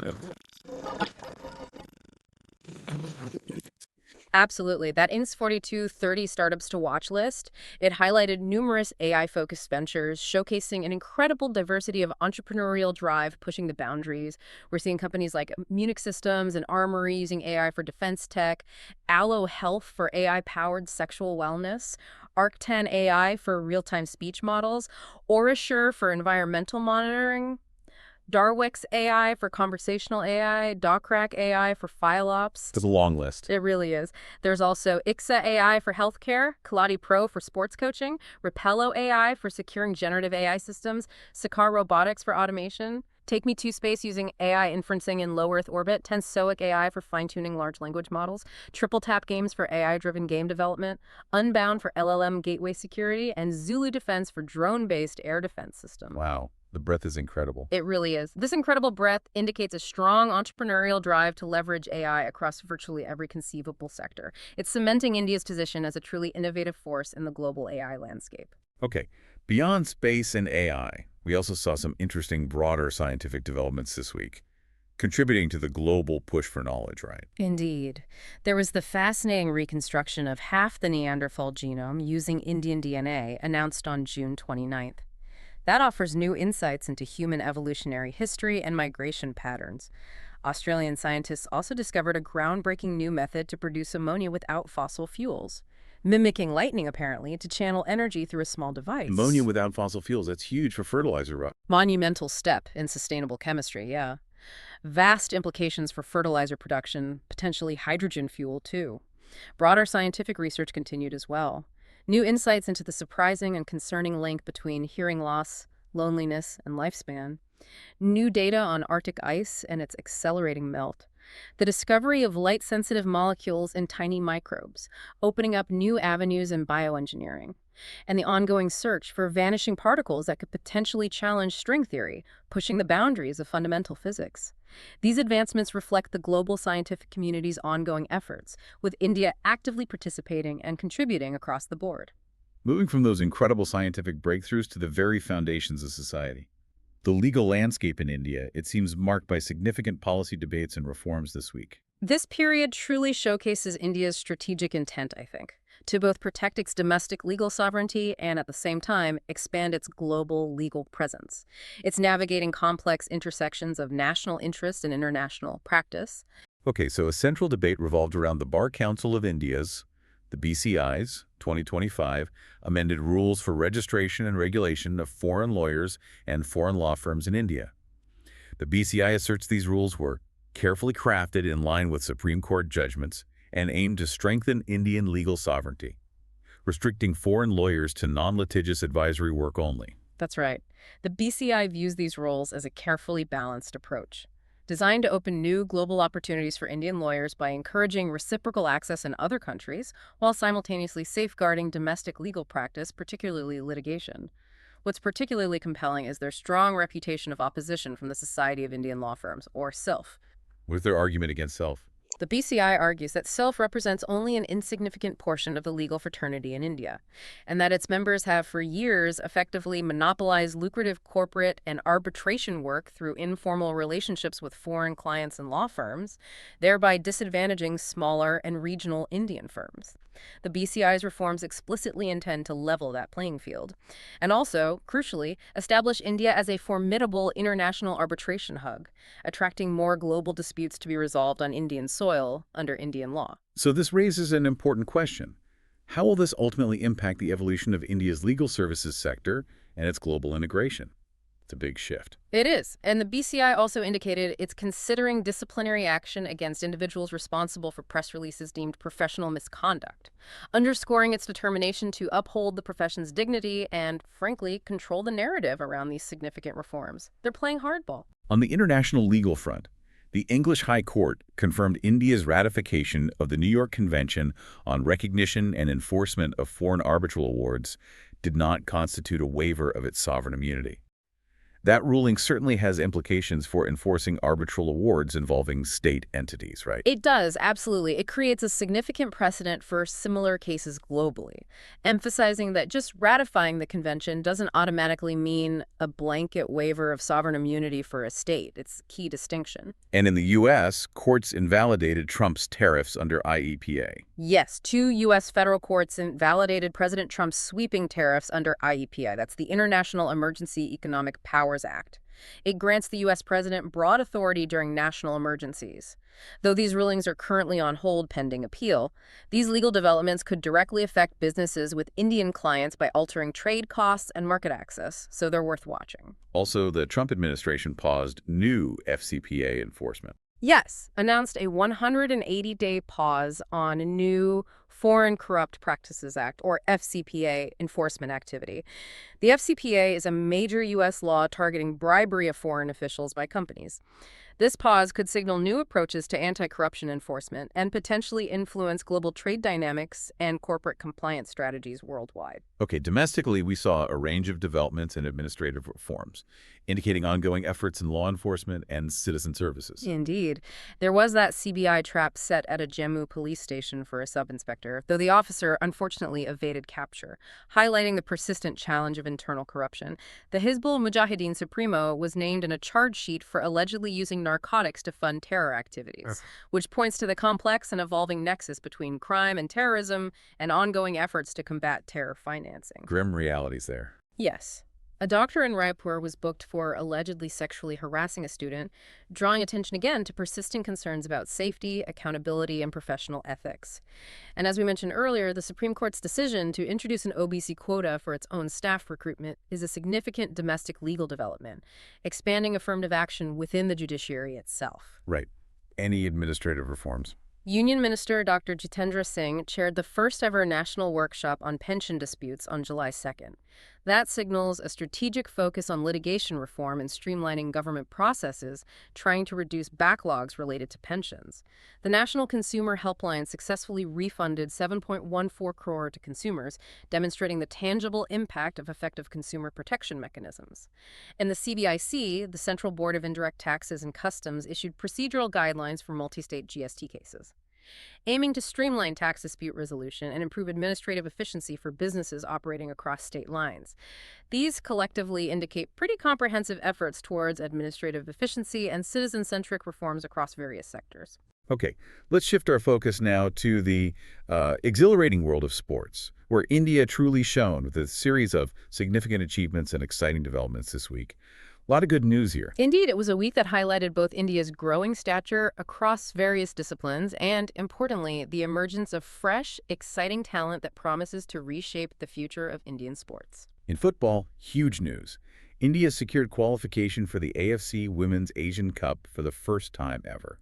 Absolutely. That INS 4230 startups to watch list, it highlighted numerous AI-focused ventures, showcasing an incredible diversity of entrepreneurial drive pushing the boundaries. We're seeing companies like Munich Systems and Armory using AI for defense tech, Allo Health for AI-powered sexual wellness, Arc10 AI for real-time speech models, Orasure for environmental monitoring. Darwix AI for conversational AI, DocRack AI for file ops. That's a long list. It really is. There's also Ixa AI for healthcare, Kaladi Pro for sports coaching, Repello AI for securing generative AI systems, Sakar Robotics for automation, Take Me to Space using AI inferencing in low Earth orbit, Tensoic AI for fine-tuning large language models, Triple Tap Games for AI-driven game development, Unbound for LLM gateway security, and Zulu Defense for drone-based air defense systems. Wow, the breadth is incredible. It really is. This incredible breadth indicates a strong entrepreneurial drive to leverage AI across virtually every conceivable sector. It's cementing India's position as a truly innovative force in the global AI landscape. Okay, beyond space and AI, we also saw some interesting broader scientific developments this week, contributing to the global push for knowledge, right? Indeed. There was the fascinating reconstruction of half the Neanderthal genome using Indian DNA announced on June 29th. That offers new insights into human evolutionary history and migration patterns. Australian scientists also discovered a groundbreaking new method to produce ammonia without fossil fuels, mimicking lightning apparently to channel energy through a small device. Ammonia without fossil fuels, that's huge for fertilizer, right? Monumental step in sustainable chemistry, yeah. Vast implications for fertilizer production, potentially hydrogen fuel too. Broader scientific research continued as well. New insights into the surprising and concerning link between hearing loss, loneliness, and lifespan. New data on Arctic ice and its accelerating melt. The discovery of light-sensitive molecules in tiny microbes, opening up new avenues in bioengineering. And the ongoing search for vanishing particles that could potentially challenge string theory, pushing the boundaries of fundamental physics. These advancements reflect the global scientific community's ongoing efforts, with India actively participating and contributing across the board. Moving from those incredible scientific breakthroughs to the very foundations of society. The legal landscape in India, it seems marked by significant policy debates and reforms this week. This period truly showcases India's strategic intent, I think, to both protect its domestic legal sovereignty and, at the same time, expand its global legal presence. It's navigating complex intersections of national interest and international practice. Okay, so a central debate revolved around the Bar Council of India's, the BCI's, 2025, amended rules for registration and regulation of foreign lawyers and foreign law firms in India. The BCI asserts these rules were carefully crafted in line with Supreme Court judgments and aimed to strengthen Indian legal sovereignty, restricting foreign lawyers to non-litigious advisory work only. That's right. The BCI views these roles as a carefully balanced approach, designed to open new global opportunities for Indian lawyers by encouraging reciprocal access in other countries, while simultaneously safeguarding domestic legal practice, particularly litigation. What's particularly compelling is their strong reputation of opposition from the Society of Indian Law Firms, or SILF. What's their argument against SELF? The BCI argues that SILF represents only an insignificant portion of the legal fraternity in India, and that its members have for years effectively monopolized lucrative corporate and arbitration work through informal relationships with foreign clients and law firms, thereby disadvantaging smaller and regional Indian firms. The BCI's reforms explicitly intend to level that playing field, and also, crucially, establish India as a formidable international arbitration hub, attracting more global disputes to be resolved on Indian soil under Indian law. So this raises an important question. How will this ultimately impact the evolution of India's legal services sector and its global integration? It's a big shift. It is, and the BCI also indicated it's considering disciplinary action against individuals responsible for press releases deemed professional misconduct, underscoring its determination to uphold the profession's dignity and, frankly, control the narrative around these significant reforms. They're playing hardball. On the international legal front, the English High Court confirmed India's ratification of the New York Convention on Recognition and Enforcement of Foreign Arbitral Awards did not constitute a waiver of its sovereign immunity. That ruling certainly has implications for enforcing arbitral awards involving state entities, right? It does, absolutely. It creates a significant precedent for similar cases globally, emphasizing that just ratifying the convention doesn't automatically mean a blanket waiver of sovereign immunity for a state. It's a key distinction. And in the U.S., courts invalidated Trump's tariffs under IEPA. Yes, 2 U.S. federal courts invalidated President Trump's sweeping tariffs under IEPA. That's the International Emergency Economic Powers Act. It grants the U.S. president broad authority during national emergencies. Though these rulings are currently on hold pending appeal, these legal developments could directly affect businesses with Indian clients by altering trade costs and market access, so they're worth watching. Also, the Trump administration paused new FCPA enforcement. Yes, announced a 180-day pause on a new Foreign Corrupt Practices Act, or FCPA, enforcement activity. The FCPA is a major U.S. law targeting bribery of foreign officials by companies. This pause could signal new approaches to anti-corruption enforcement and potentially influence global trade dynamics and corporate compliance strategies worldwide. Okay, domestically, we saw a range of developments and administrative reforms, indicating ongoing efforts in law enforcement and citizen services. Indeed. There was that CBI trap set at a Jammu police station for a sub-inspector, though the officer unfortunately evaded capture, highlighting the persistent challenge of internal corruption. The Hizbul Mujahideen Supremo was named in a charge sheet for allegedly using narcotics to fund terror activities, which points to the complex and evolving nexus between crime and terrorism and ongoing efforts to combat terror financing. Grim realities there. Yes. A doctor in Raipur was booked for allegedly sexually harassing a student, drawing attention again to persisting concerns about safety, accountability, and professional ethics. And as we mentioned earlier, the Supreme Court's decision to introduce an OBC quota for its own staff recruitment is a significant domestic legal development, expanding affirmative action within the judiciary itself. Right. Any administrative reforms? Union Minister Dr. Jitendra Singh chaired the first-ever national workshop on pension disputes on July 2nd. That signals a strategic focus on litigation reform and streamlining government processes, trying to reduce backlogs related to pensions. The National Consumer Helpline successfully refunded 7.14 crore to consumers, demonstrating the tangible impact of effective consumer protection mechanisms. And the CBIC, the Central Board of Indirect Taxes and Customs, issued procedural guidelines for multi-state GST cases, aiming to streamline tax dispute resolution and improve administrative efficiency for businesses operating across state lines. These collectively indicate pretty comprehensive efforts towards administrative efficiency and citizen-centric reforms across various sectors. Okay, let's shift our focus now to the exhilarating world of sports, where India truly shone with a series of significant achievements and exciting developments this week. A lot of good news here. Indeed, it was a week that highlighted both India's growing stature across various disciplines and, importantly, the emergence of fresh, exciting talent that promises to reshape the future of Indian sports. In football, huge news. India secured qualification for the AFC Women's Asian Cup for the first time ever,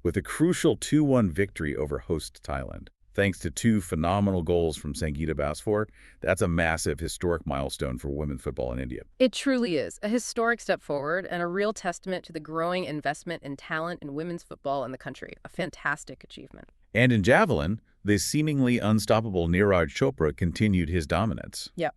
with a crucial 2-1 victory over host Thailand. Thanks to 2 phenomenal goals from Sangeeta Basfor, that's a massive historic milestone for women's football in India. It truly is a historic step forward and a real testament to the growing investment and talent in women's football in the country. A fantastic achievement. And in javelin, the seemingly unstoppable Neeraj Chopra continued his dominance. Yep.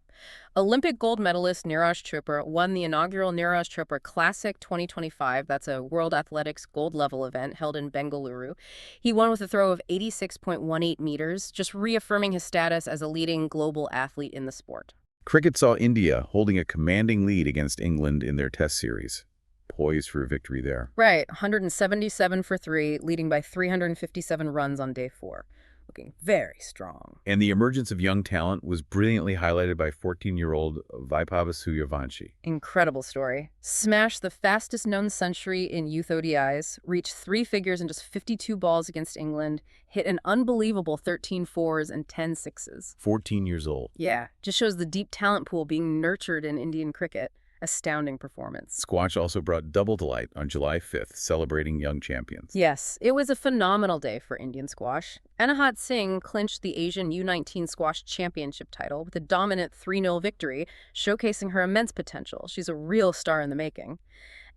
Olympic gold medalist Neeraj Chopra won the inaugural Neeraj Chopra Classic 2025. That's a World Athletics gold-level event held in Bengaluru. He won with a throw of 86.18 meters, just reaffirming his status as a leading global athlete in the sport. Cricket saw India holding a commanding lead against England in their Test series. Poised for a victory there. Right, 177 for 3, leading by 357 runs on day 4. Looking very strong. And the emergence of young talent was brilliantly highlighted by 14-year-old Vaibhav Suryavanshi. Incredible story. Smashed the fastest-known century in youth ODIs, reached 3 figures in just 52 balls against England, hit an unbelievable 13 fours and 10 sixes. 14 years old. Yeah, just shows the deep talent pool being nurtured in Indian cricket. Astounding performance. Squash also brought double delight on July 5th, celebrating young champions. Yes, it was a phenomenal day for Indian squash. Anahat Singh clinched the Asian U19 Squash Championship title with a dominant 3-0 victory, showcasing her immense potential. She's a real star in the making.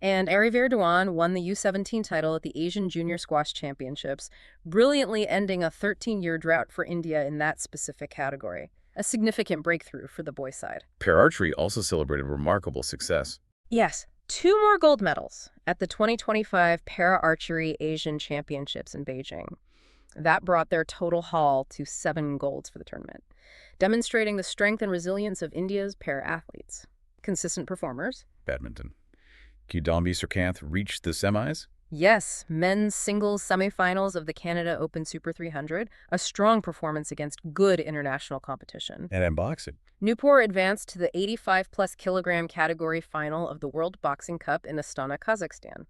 And Arivir Dhawan won the U17 title at the Asian Junior Squash Championships, brilliantly ending a 13-year drought for India in that specific category. A significant breakthrough for the boys' side. Para-archery also celebrated remarkable success. Yes, 2 more gold medals at the 2025 Para-Archery Asian Championships in Beijing. That brought their total haul to 7 golds for the tournament, demonstrating the strength and resilience of India's para-athletes. Consistent performers. Badminton. Kidambi Srikanth reached the semis. Yes, men's singles semifinals of the Canada Open Super 300, a strong performance against good international competition. And in boxing. Newport advanced to the 85-plus kilogram category final of the World Boxing Cup in Astana, Kazakhstan.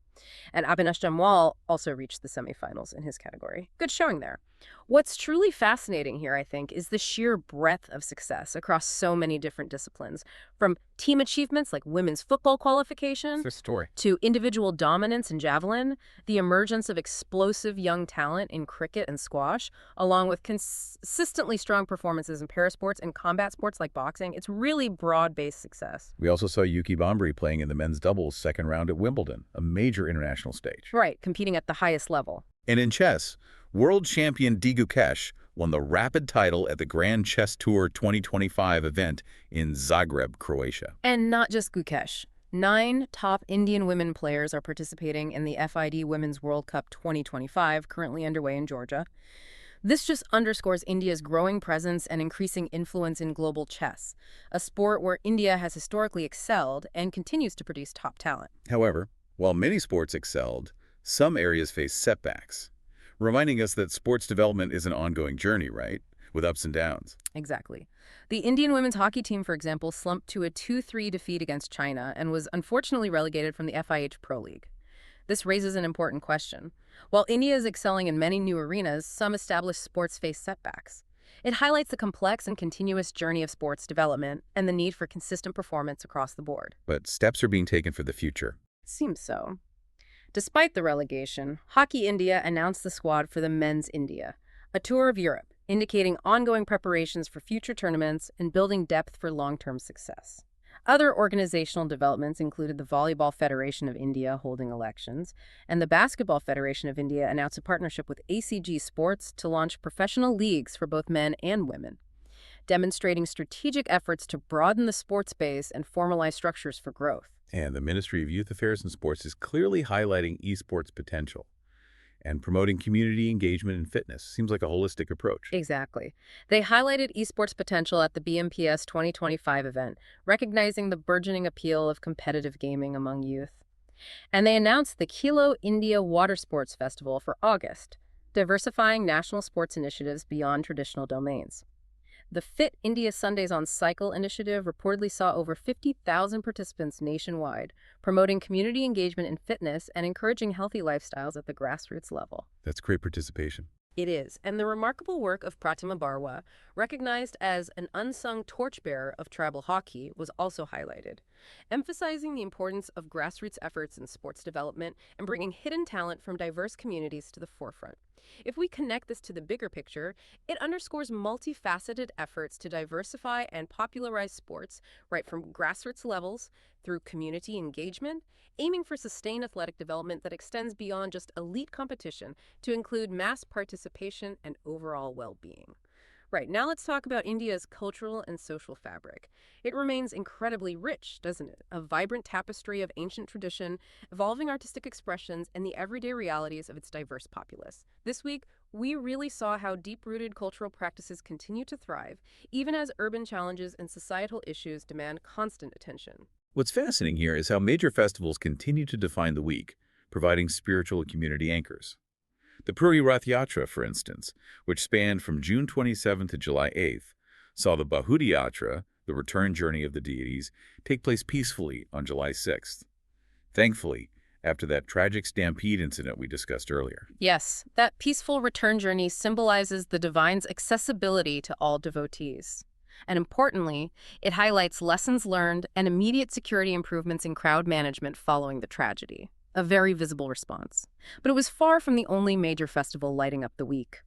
And Avinash Jamwal also reached the semifinals in his category. Good showing there. What's truly fascinating here, I think, is the sheer breadth of success across so many different disciplines, from team achievements like women's football qualification The story. to individual dominance in javelin, the emergence of explosive young talent in cricket and squash, along with consistently strong performances in parasports and combat sports like boxing. It's really broad-based success. We also saw Yuki Bambri playing in the men's doubles second round at Wimbledon, a major international stage. Right, competing at the highest level. And in chess, world champion Gukesh won the rapid title at the Grand Chess Tour 2025 event in Zagreb, Croatia. And not just Gukesh. 9 top Indian women players are participating in the FID Women's World Cup 2025, currently underway in Georgia. This just underscores India's growing presence and increasing influence in global chess, a sport where India has historically excelled and continues to produce top talent. However, while many sports excelled, some areas faced setbacks, reminding us that sports development is an ongoing journey, right? With ups and downs. Exactly. The Indian women's hockey team, for example, slumped to a 2-3 defeat against China and was unfortunately relegated from the FIH Pro League. This raises an important question. While India is excelling in many new arenas, some established sports face setbacks. It highlights the complex and continuous journey of sports development and the need for consistent performance across the board. But steps are being taken for the future. Seems so. Despite the relegation, Hockey India announced the squad for the Men's India, a tour of Europe, indicating ongoing preparations for future tournaments and building depth for long-term success. Other organizational developments included the Volleyball Federation of India holding elections, and the Basketball Federation of India announced a partnership with ACG Sports to launch professional leagues for both men and women, demonstrating strategic efforts to broaden the sports base and formalize structures for growth. And the Ministry of Youth Affairs and Sports is clearly highlighting esports potential and promoting community engagement and fitness. Seems like a holistic approach. Exactly. They highlighted esports potential at the BMPS 2025 event, recognizing the burgeoning appeal of competitive gaming among youth. And they announced the Khelo India Water Sports Festival for August, diversifying national sports initiatives beyond traditional domains. The Fit India Sundays on Cycle initiative reportedly saw over 50,000 participants nationwide, promoting community engagement in fitness and encouraging healthy lifestyles at the grassroots level. That's great participation. It is, and the remarkable work of Pratima Barwa, recognized as an unsung torchbearer of tribal hockey, was also highlighted, emphasizing the importance of grassroots efforts in sports development and bringing hidden talent from diverse communities to the forefront. If we connect this to the bigger picture, it underscores multifaceted efforts to diversify and popularize sports right from grassroots levels through community engagement, aiming for sustained athletic development that extends beyond just elite competition to include mass participation and overall well-being. Right, now let's talk about India's cultural and social fabric. It remains incredibly rich, doesn't it? A vibrant tapestry of ancient tradition, evolving artistic expressions, and the everyday realities of its diverse populace. This week, we really saw how deep-rooted cultural practices continue to thrive, even as urban challenges and societal issues demand constant attention. What's fascinating here is how major festivals continue to define the week, providing spiritual and community anchors. The Puri Rath Yatra, for instance, which spanned from June 27th to July 8th, saw the Bahuti Yatra, the return journey of the deities, take place peacefully on July 6th. Thankfully, after that tragic stampede incident we discussed earlier. Yes, that peaceful return journey symbolizes the divine's accessibility to all devotees. And importantly, it highlights lessons learned and immediate security improvements in crowd management following the tragedy. A very visible response. But it was far from the only major festival lighting up the week.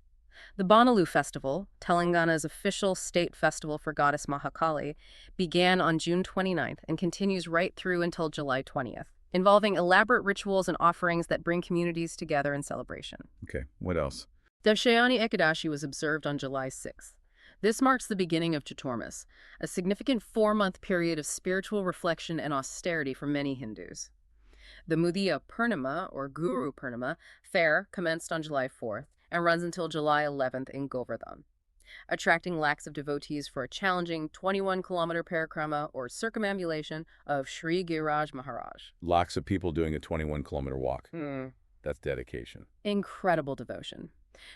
The Bonalu Festival, Telangana's official state festival for goddess Mahakali, began on June 29th and continues right through until July 20th, involving elaborate rituals and offerings that bring communities together in celebration. Okay, what else? Devshayani Ekadashi was observed on July 6th. This marks the beginning of Chaturmas, a significant 4-month period of spiritual reflection and austerity for many Hindus. The Mudya Purnima, or Guru Purnima, fair commenced on July 4th and runs until July 11th in Govardhan, attracting lakhs of devotees for a challenging 21-kilometer parikrama, or circumambulation, of Sri Giriraj Maharaj. Lakhs of people doing a 21-kilometer walk. That's dedication. Incredible devotion.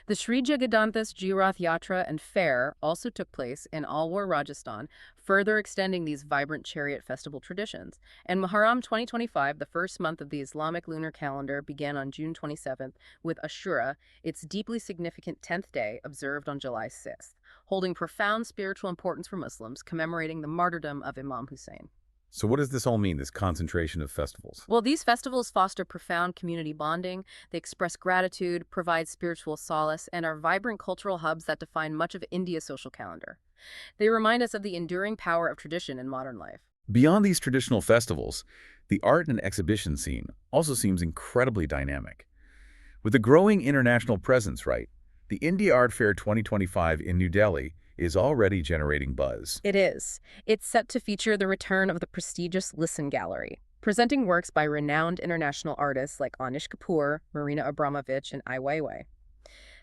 The Sri Jagadanthas Jirath Yatra and Fair also took place in Alwar, Rajasthan, further extending these vibrant chariot festival traditions. And Muharram 2025, the first month of the Islamic lunar calendar, began on June 27th with Ashura, its deeply significant 10th day, observed on July 6th, holding profound spiritual importance for Muslims, commemorating the martyrdom of Imam Hussein. So what does this all mean, this concentration of festivals? Well, these festivals foster profound community bonding, they express gratitude, provide spiritual solace, and are vibrant cultural hubs that define much of India's social calendar. They remind us of the enduring power of tradition in modern life. Beyond these traditional festivals, the art and exhibition scene also seems incredibly dynamic. With a growing international presence, right, the India Art Fair 2025 in New Delhi is already generating buzz. It is. It's set to feature the return of the prestigious Listen Gallery, presenting works by renowned international artists like Anish Kapoor, Marina Abramovich, and Ai Weiwei.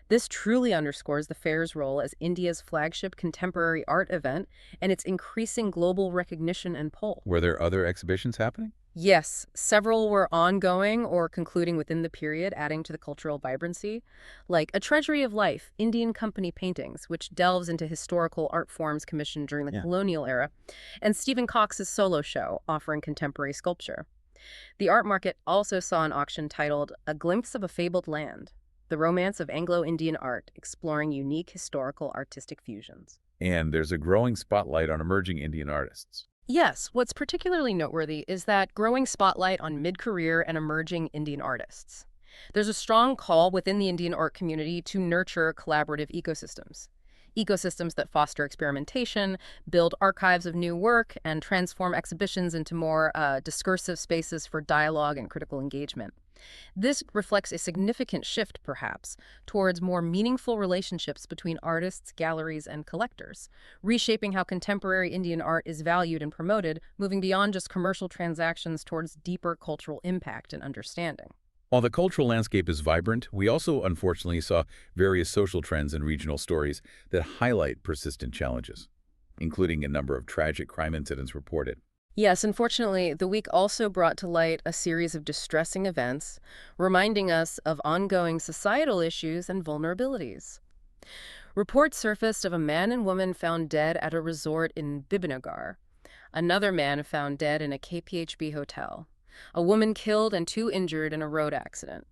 This truly underscores the fair's role as India's flagship contemporary art event and its increasing global recognition and pull. Were there other exhibitions happening? Yes, several were ongoing or concluding within the period, adding to the cultural vibrancy, like A Treasury of Life, Indian Company Paintings, which delves into historical art forms commissioned during the colonial era, and Stephen Cox's solo show, offering contemporary sculpture. The art market also saw an auction titled A Glimpse of a Fabled Land, the romance of Anglo-Indian art, exploring unique historical artistic fusions. And there's a growing spotlight on emerging Indian artists. Yes, what's particularly noteworthy is that growing spotlight on mid-career and emerging Indian artists. There's a strong call within the Indian art community to nurture collaborative ecosystems that foster experimentation, build archives of new work, and transform exhibitions into more discursive spaces for dialogue and critical engagement. This reflects a significant shift, perhaps, towards more meaningful relationships between artists, galleries, and collectors, reshaping how contemporary Indian art is valued and promoted, moving beyond just commercial transactions towards deeper cultural impact and understanding. While the cultural landscape is vibrant, we also unfortunately saw various social trends and regional stories that highlight persistent challenges, including a number of tragic crime incidents reported. Yes, unfortunately, the week also brought to light a series of distressing events, reminding us of ongoing societal issues and vulnerabilities. Reports surfaced of a man and woman found dead at a resort in Bibinagar, another man found dead in a KPHB hotel, a woman killed and 2 injured in a road accident.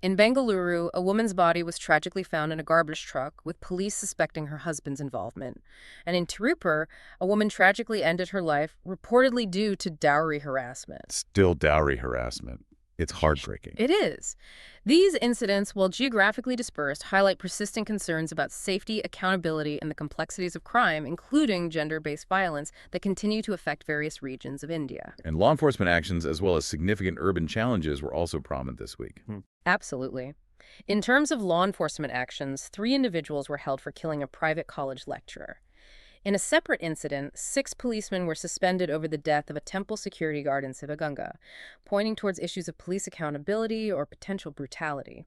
In Bengaluru, a woman's body was tragically found in a garbage truck, with police suspecting her husband's involvement. And in Tirupur, a woman tragically ended her life, reportedly due to dowry harassment. Still dowry harassment. It's heartbreaking. It is. These incidents, while geographically dispersed, highlight persistent concerns about safety, accountability, and the complexities of crime, including gender-based violence, that continue to affect various regions of India. And law enforcement actions, as well as significant urban challenges, were also prominent this week. Absolutely. In terms of law enforcement actions, 3 individuals were held for killing a private college lecturer. In a separate incident, 6 policemen were suspended over the death of a temple security guard in Sivaganga, pointing towards issues of police accountability or potential brutality.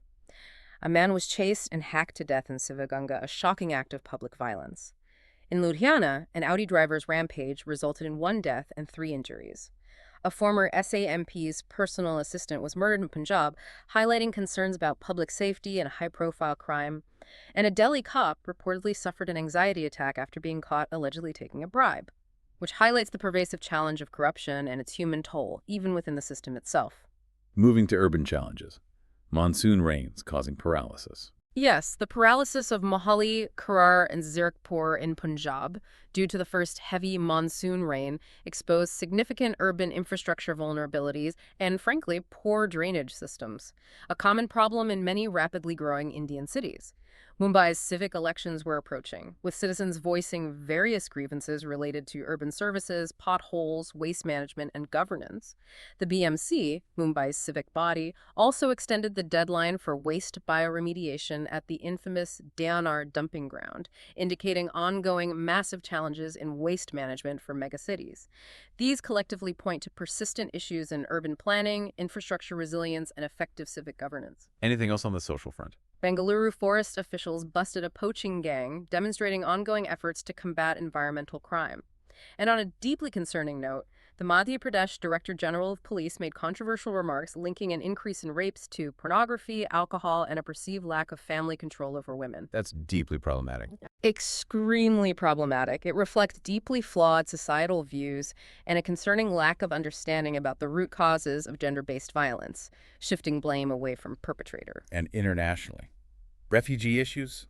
A man was chased and hacked to death in Sivaganga, a shocking act of public violence. In Ludhiana, an Audi driver's rampage resulted in 1 death and 3 injuries. A former SAMP's personal assistant was murdered in Punjab, highlighting concerns about public safety and high-profile crime. And a Delhi cop reportedly suffered an anxiety attack after being caught allegedly taking a bribe, which highlights the pervasive challenge of corruption and its human toll, even within the system itself. Moving to urban challenges. Monsoon rains causing paralysis. Yes, the paralysis of Mohali, Crore, and Zirakpur in Punjab due to the first heavy monsoon rain exposed significant urban infrastructure vulnerabilities and, frankly, poor drainage systems, a common problem in many rapidly growing Indian cities. Mumbai's civic elections were approaching, with citizens voicing various grievances related to urban services, potholes, waste management, and governance. The BMC, Mumbai's civic body, also extended the deadline for waste bioremediation at the infamous Dayanar dumping ground, indicating ongoing massive challenges in waste management for megacities. These collectively point to persistent issues in urban planning, infrastructure resilience, and effective civic governance. Anything else on the social front? Bengaluru forest officials busted a poaching gang, demonstrating ongoing efforts to combat environmental crime. And on a deeply concerning note, The Madhya Pradesh Director General of Police made controversial remarks linking an increase in rapes to pornography, alcohol, and a perceived lack of family control over women. That's deeply problematic. Extremely problematic. It reflects deeply flawed societal views and a concerning lack of understanding about the root causes of gender-based violence, shifting blame away from perpetrator. And internationally, refugee issues,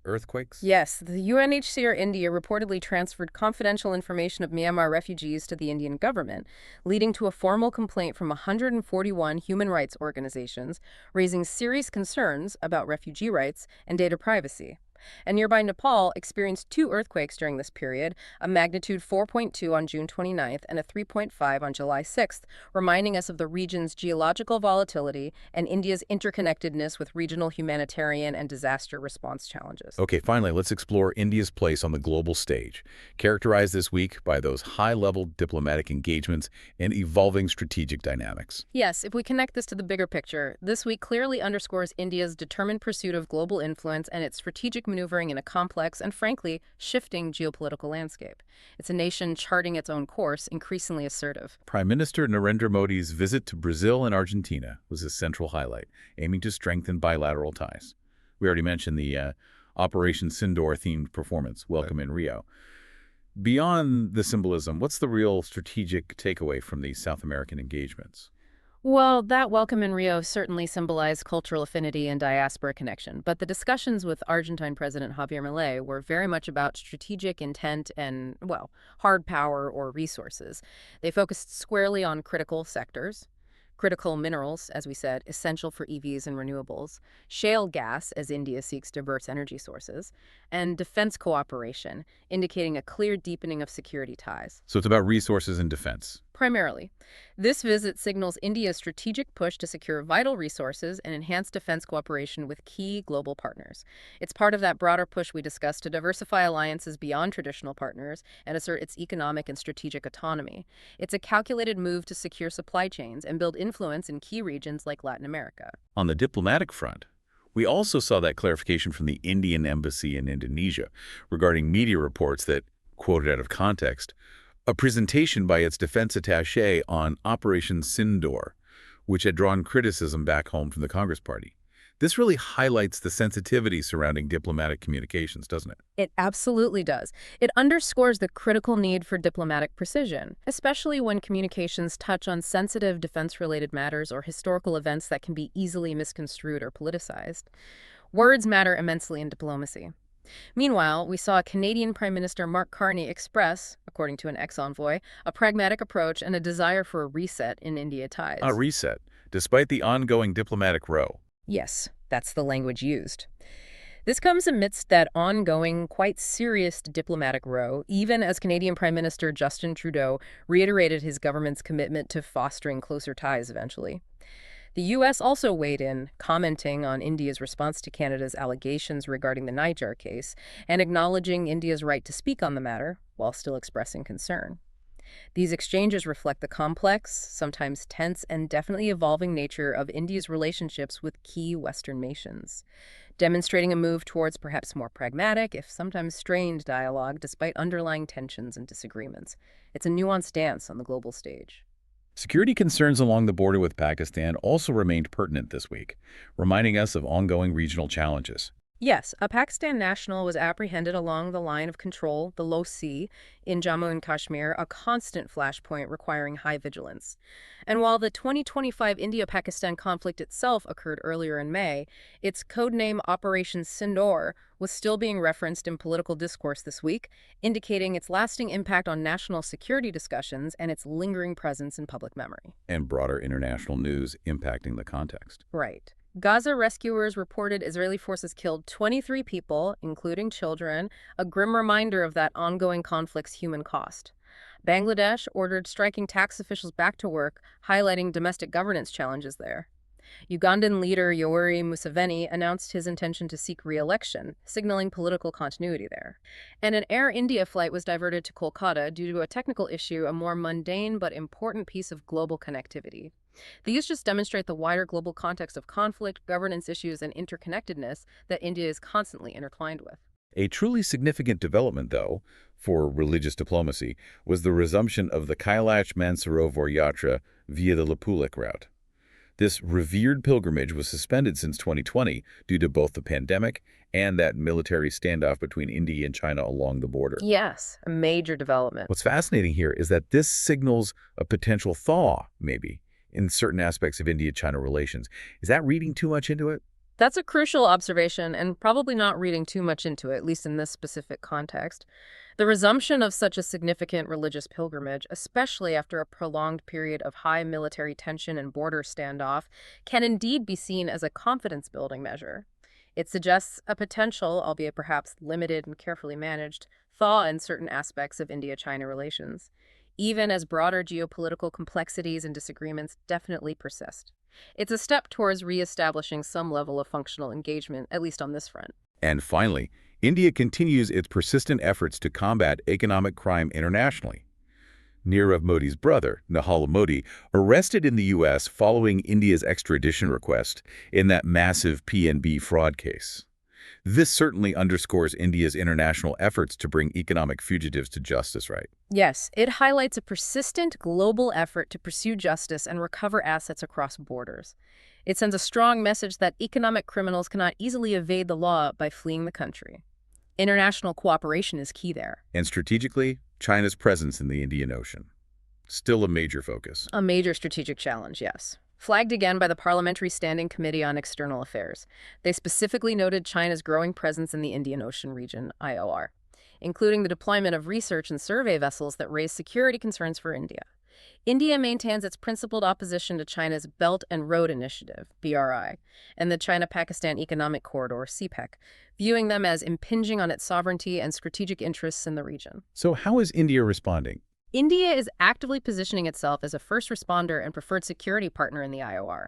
earthquakes? Yes, the UNHCR India reportedly transferred confidential information of Myanmar refugees to the Indian government, leading to a formal complaint from 141 human rights organizations, raising serious concerns about refugee rights and data privacy. And nearby Nepal experienced 2 earthquakes during this period, a magnitude 4.2 on June 29th and a 3.5 on July 6th, reminding us of the region's geological volatility and India's interconnectedness with regional humanitarian and disaster response challenges. Okay, finally, let's explore India's place on the global stage, characterized this week by those high-level diplomatic engagements and evolving strategic dynamics. Yes, if we connect this to the bigger picture, this week clearly underscores India's determined pursuit of global influence and its strategic maneuvering in a complex and, frankly, shifting geopolitical landscape. It's a nation charting its own course, increasingly assertive. Prime Minister Narendra Modi's visit to Brazil and Argentina was a central highlight, aiming to strengthen bilateral ties. We already mentioned the Operation Sindor-themed performance, Welcome in Rio. Beyond the symbolism, what's the real strategic takeaway from these South American engagements? Well, that welcome in Rio certainly symbolized cultural affinity and diaspora connection, but the discussions with Argentine President Javier Milei were very much about strategic intent and, well, hard power or resources. They focused squarely on critical sectors. Critical minerals, as we said, essential for EVs and renewables, shale gas, as India seeks diverse energy sources, and defense cooperation, indicating a clear deepening of security ties. So it's about resources and defense. Primarily, this visit signals India's strategic push to secure vital resources and enhance defense cooperation with key global partners. It's part of that broader push we discussed to diversify alliances beyond traditional partners and assert its economic and strategic autonomy. It's a calculated move to secure supply chains and build influence in key regions like Latin America. On the diplomatic front, we also saw that clarification from the Indian embassy in Indonesia regarding media reports that, quoted out of context, a presentation by its defense attaché on Operation Sindor, which had drawn criticism back home from the Congress Party. This really highlights the sensitivity surrounding diplomatic communications, doesn't it? It absolutely does. It underscores the critical need for diplomatic precision, especially when communications touch on sensitive defense-related matters or historical events that can be easily misconstrued or politicized. Words matter immensely in diplomacy. Meanwhile, we saw Canadian Prime Minister Mark Carney express, according to an ex-envoy, a pragmatic approach and a desire for a reset in India ties. A reset, despite the ongoing diplomatic row. Yes, that's the language used. This comes amidst that ongoing, quite serious diplomatic row, even as Canadian Prime Minister Justin Trudeau reiterated his government's commitment to fostering closer ties eventually. The U.S. also weighed in, commenting on India's response to Canada's allegations regarding the Niger case and acknowledging India's right to speak on the matter, while still expressing concern. These exchanges reflect the complex, sometimes tense, and definitely evolving nature of India's relationships with key Western nations, demonstrating a move towards perhaps more pragmatic, if sometimes strained, dialogue despite underlying tensions and disagreements. It's a nuanced dance on the global stage. Security concerns along the border with Pakistan also remained pertinent this week, reminding us of ongoing regional challenges. Yes, a Pakistan national was apprehended along the line of control, the Low Sea, in Jammu and Kashmir, a constant flashpoint requiring high vigilance. And while the 2025 India-Pakistan conflict itself occurred earlier in May, its codename Operation Sindor was still being referenced in political discourse this week, indicating its lasting impact on national security discussions and its lingering presence in public memory. And broader international news impacting the context. Right. Gaza rescuers reported Israeli forces killed 23 people, including children, a grim reminder of that ongoing conflict's human cost. Bangladesh ordered striking tax officials back to work, highlighting domestic governance challenges there. Ugandan leader Yoweri Museveni announced his intention to seek re-election, signaling political continuity there. And an Air India flight was diverted to Kolkata due to a technical issue, a more mundane but important piece of global connectivity. These just demonstrate the wider global context of conflict, governance issues, and interconnectedness that India is constantly intertwined with. A truly significant development, though, for religious diplomacy was the resumption of the Kailash Mansarovar Yatra via the Lapulek route. This revered pilgrimage was suspended since 2020 due to both the pandemic and that military standoff between India and China along the border. Yes, a major development. What's fascinating here is that this signals a potential thaw, maybe, in certain aspects of India-China relations. Is that reading too much into it? That's a crucial observation and probably not reading too much into it, at least in this specific context. The resumption of such a significant religious pilgrimage, especially after a prolonged period of high military tension and border standoff, can indeed be seen as a confidence-building measure. It suggests a potential, albeit perhaps limited and carefully managed, thaw in certain aspects of India-China relations, even as broader geopolitical complexities and disagreements definitely persist. It's a step towards reestablishing some level of functional engagement, at least on this front. And finally, India continues its persistent efforts to combat economic crime internationally. Nirav Modi's brother, Nihal Modi, arrested in the U.S. following India's extradition request in that massive PNB fraud case. This certainly underscores India's international efforts to bring economic fugitives to justice, right? Yes, it highlights a persistent global effort to pursue justice and recover assets across borders. It sends a strong message that economic criminals cannot easily evade the law by fleeing the country. International cooperation is key there. And strategically, China's presence in the Indian Ocean. Still a major focus. A major strategic challenge, yes. Flagged again by the Parliamentary Standing Committee on External Affairs. They specifically noted China's growing presence in the Indian Ocean region, IOR, including the deployment of research and survey vessels that raise security concerns for India. India maintains its principled opposition to China's Belt and Road Initiative, BRI, and the China-Pakistan Economic Corridor, CPEC, viewing them as impinging on its sovereignty and strategic interests in the region. So how is India responding? India is actively positioning itself as a first responder and preferred security partner in the IOR,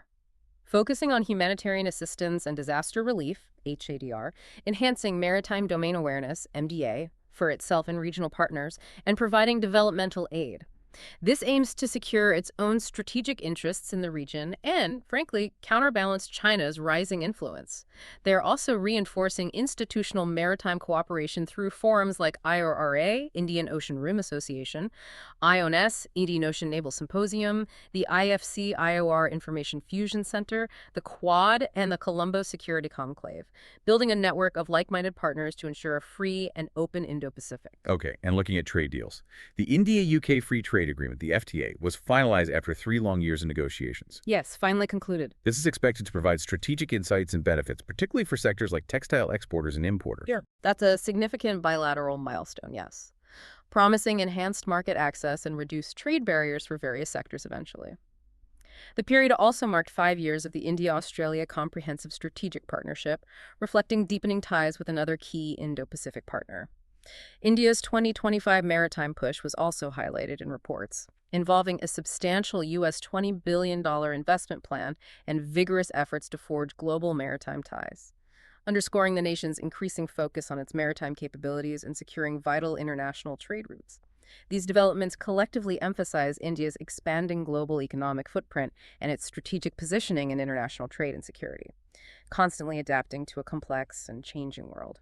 focusing on humanitarian assistance and disaster relief, HADR, enhancing maritime domain awareness, MDA, for itself and regional partners, and providing developmental aid. This aims to secure its own strategic interests in the region and, frankly, counterbalance China's rising influence. They are also reinforcing institutional maritime cooperation through forums like IORA, Indian Ocean Rim Association, IONS, Indian Ocean Naval Symposium, the IFC IOR Information Fusion Center, the Quad, and the Colombo Security Conclave, building a network of like-minded partners to ensure a free and open Indo-Pacific. Okay, and looking at trade deals. The India-UK Free Trade Agreement, the FTA, was finalized after 3 long years of negotiations. Yes, finally concluded. This is expected to provide strategic insights and benefits, particularly for sectors like textile exporters and importers. Sure. That's a significant bilateral milestone, yes, promising enhanced market access and reduced trade barriers for various sectors eventually. The period also marked 5 years of the India-Australia Comprehensive Strategic Partnership, reflecting deepening ties with another key Indo-Pacific partner. India's 2025 maritime push was also highlighted in reports, involving a substantial U.S. $20 billion investment plan and vigorous efforts to forge global maritime ties, underscoring the nation's increasing focus on its maritime capabilities and securing vital international trade routes. These developments collectively emphasize India's expanding global economic footprint and its strategic positioning in international trade and security, constantly adapting to a complex and changing world.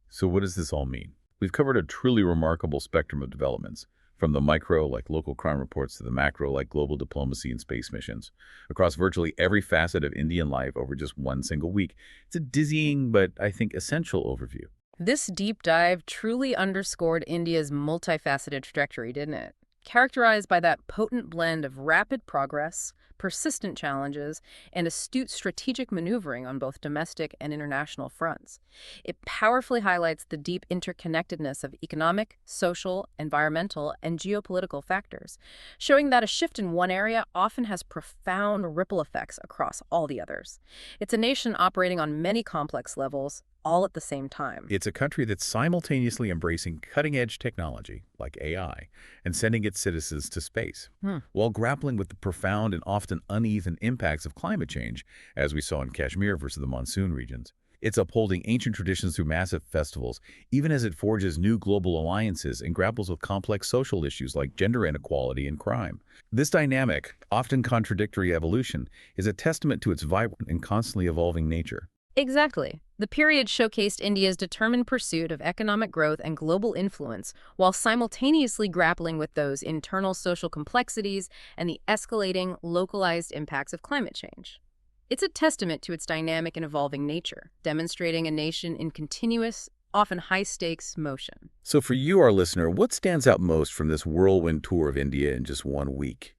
So what does this all mean? We've covered a truly remarkable spectrum of developments, from the micro, like local crime reports, to the macro, like global diplomacy and space missions, across virtually every facet of Indian life over just one single week. It's a dizzying, but I think essential overview. This deep dive truly underscored India's multifaceted trajectory, didn't it? Characterized by that potent blend of rapid progress, persistent challenges, and astute strategic maneuvering on both domestic and international fronts. It powerfully highlights the deep interconnectedness of economic, social, environmental, and geopolitical factors, showing that a shift in one area often has profound ripple effects across all the others. It's a nation operating on many complex levels, all at the same time. It's a country that's simultaneously embracing cutting-edge technology, like AI, and sending its citizens to space, while grappling with the profound and often uneven impacts of climate change, as we saw in Kashmir versus the monsoon regions. It's upholding ancient traditions through massive festivals, even as it forges new global alliances and grapples with complex social issues like gender inequality and crime. This dynamic, often contradictory evolution is a testament to its vibrant and constantly evolving nature. Exactly. The period showcased India's determined pursuit of economic growth and global influence, while simultaneously grappling with those internal social complexities and the escalating, localized impacts of climate change. It's a testament to its dynamic and evolving nature, demonstrating a nation in continuous, often high-stakes motion. So for you, our listener, what stands out most from this whirlwind tour of India in just 1 week?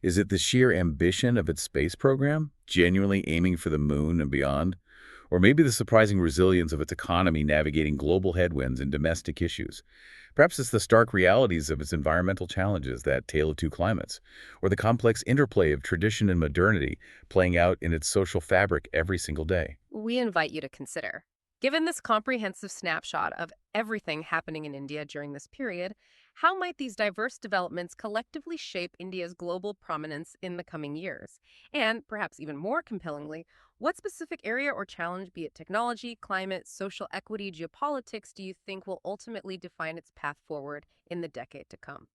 Is it the sheer ambition of its space program, genuinely aiming for the moon and beyond? Or maybe the surprising resilience of its economy navigating global headwinds and domestic issues? Perhaps it's the stark realities of its environmental challenges, that tale of two climates, or the complex interplay of tradition and modernity playing out in its social fabric every single day. We invite you to consider. Given this comprehensive snapshot of everything happening in India during this period, how might these diverse developments collectively shape India's global prominence in the coming years? And, perhaps even more compellingly, what specific area or challenge, be it technology, climate, social equity, geopolitics, do you think will ultimately define its path forward in the decade to come?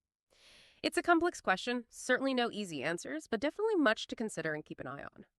It's a complex question, certainly no easy answers, but definitely much to consider and keep an eye on.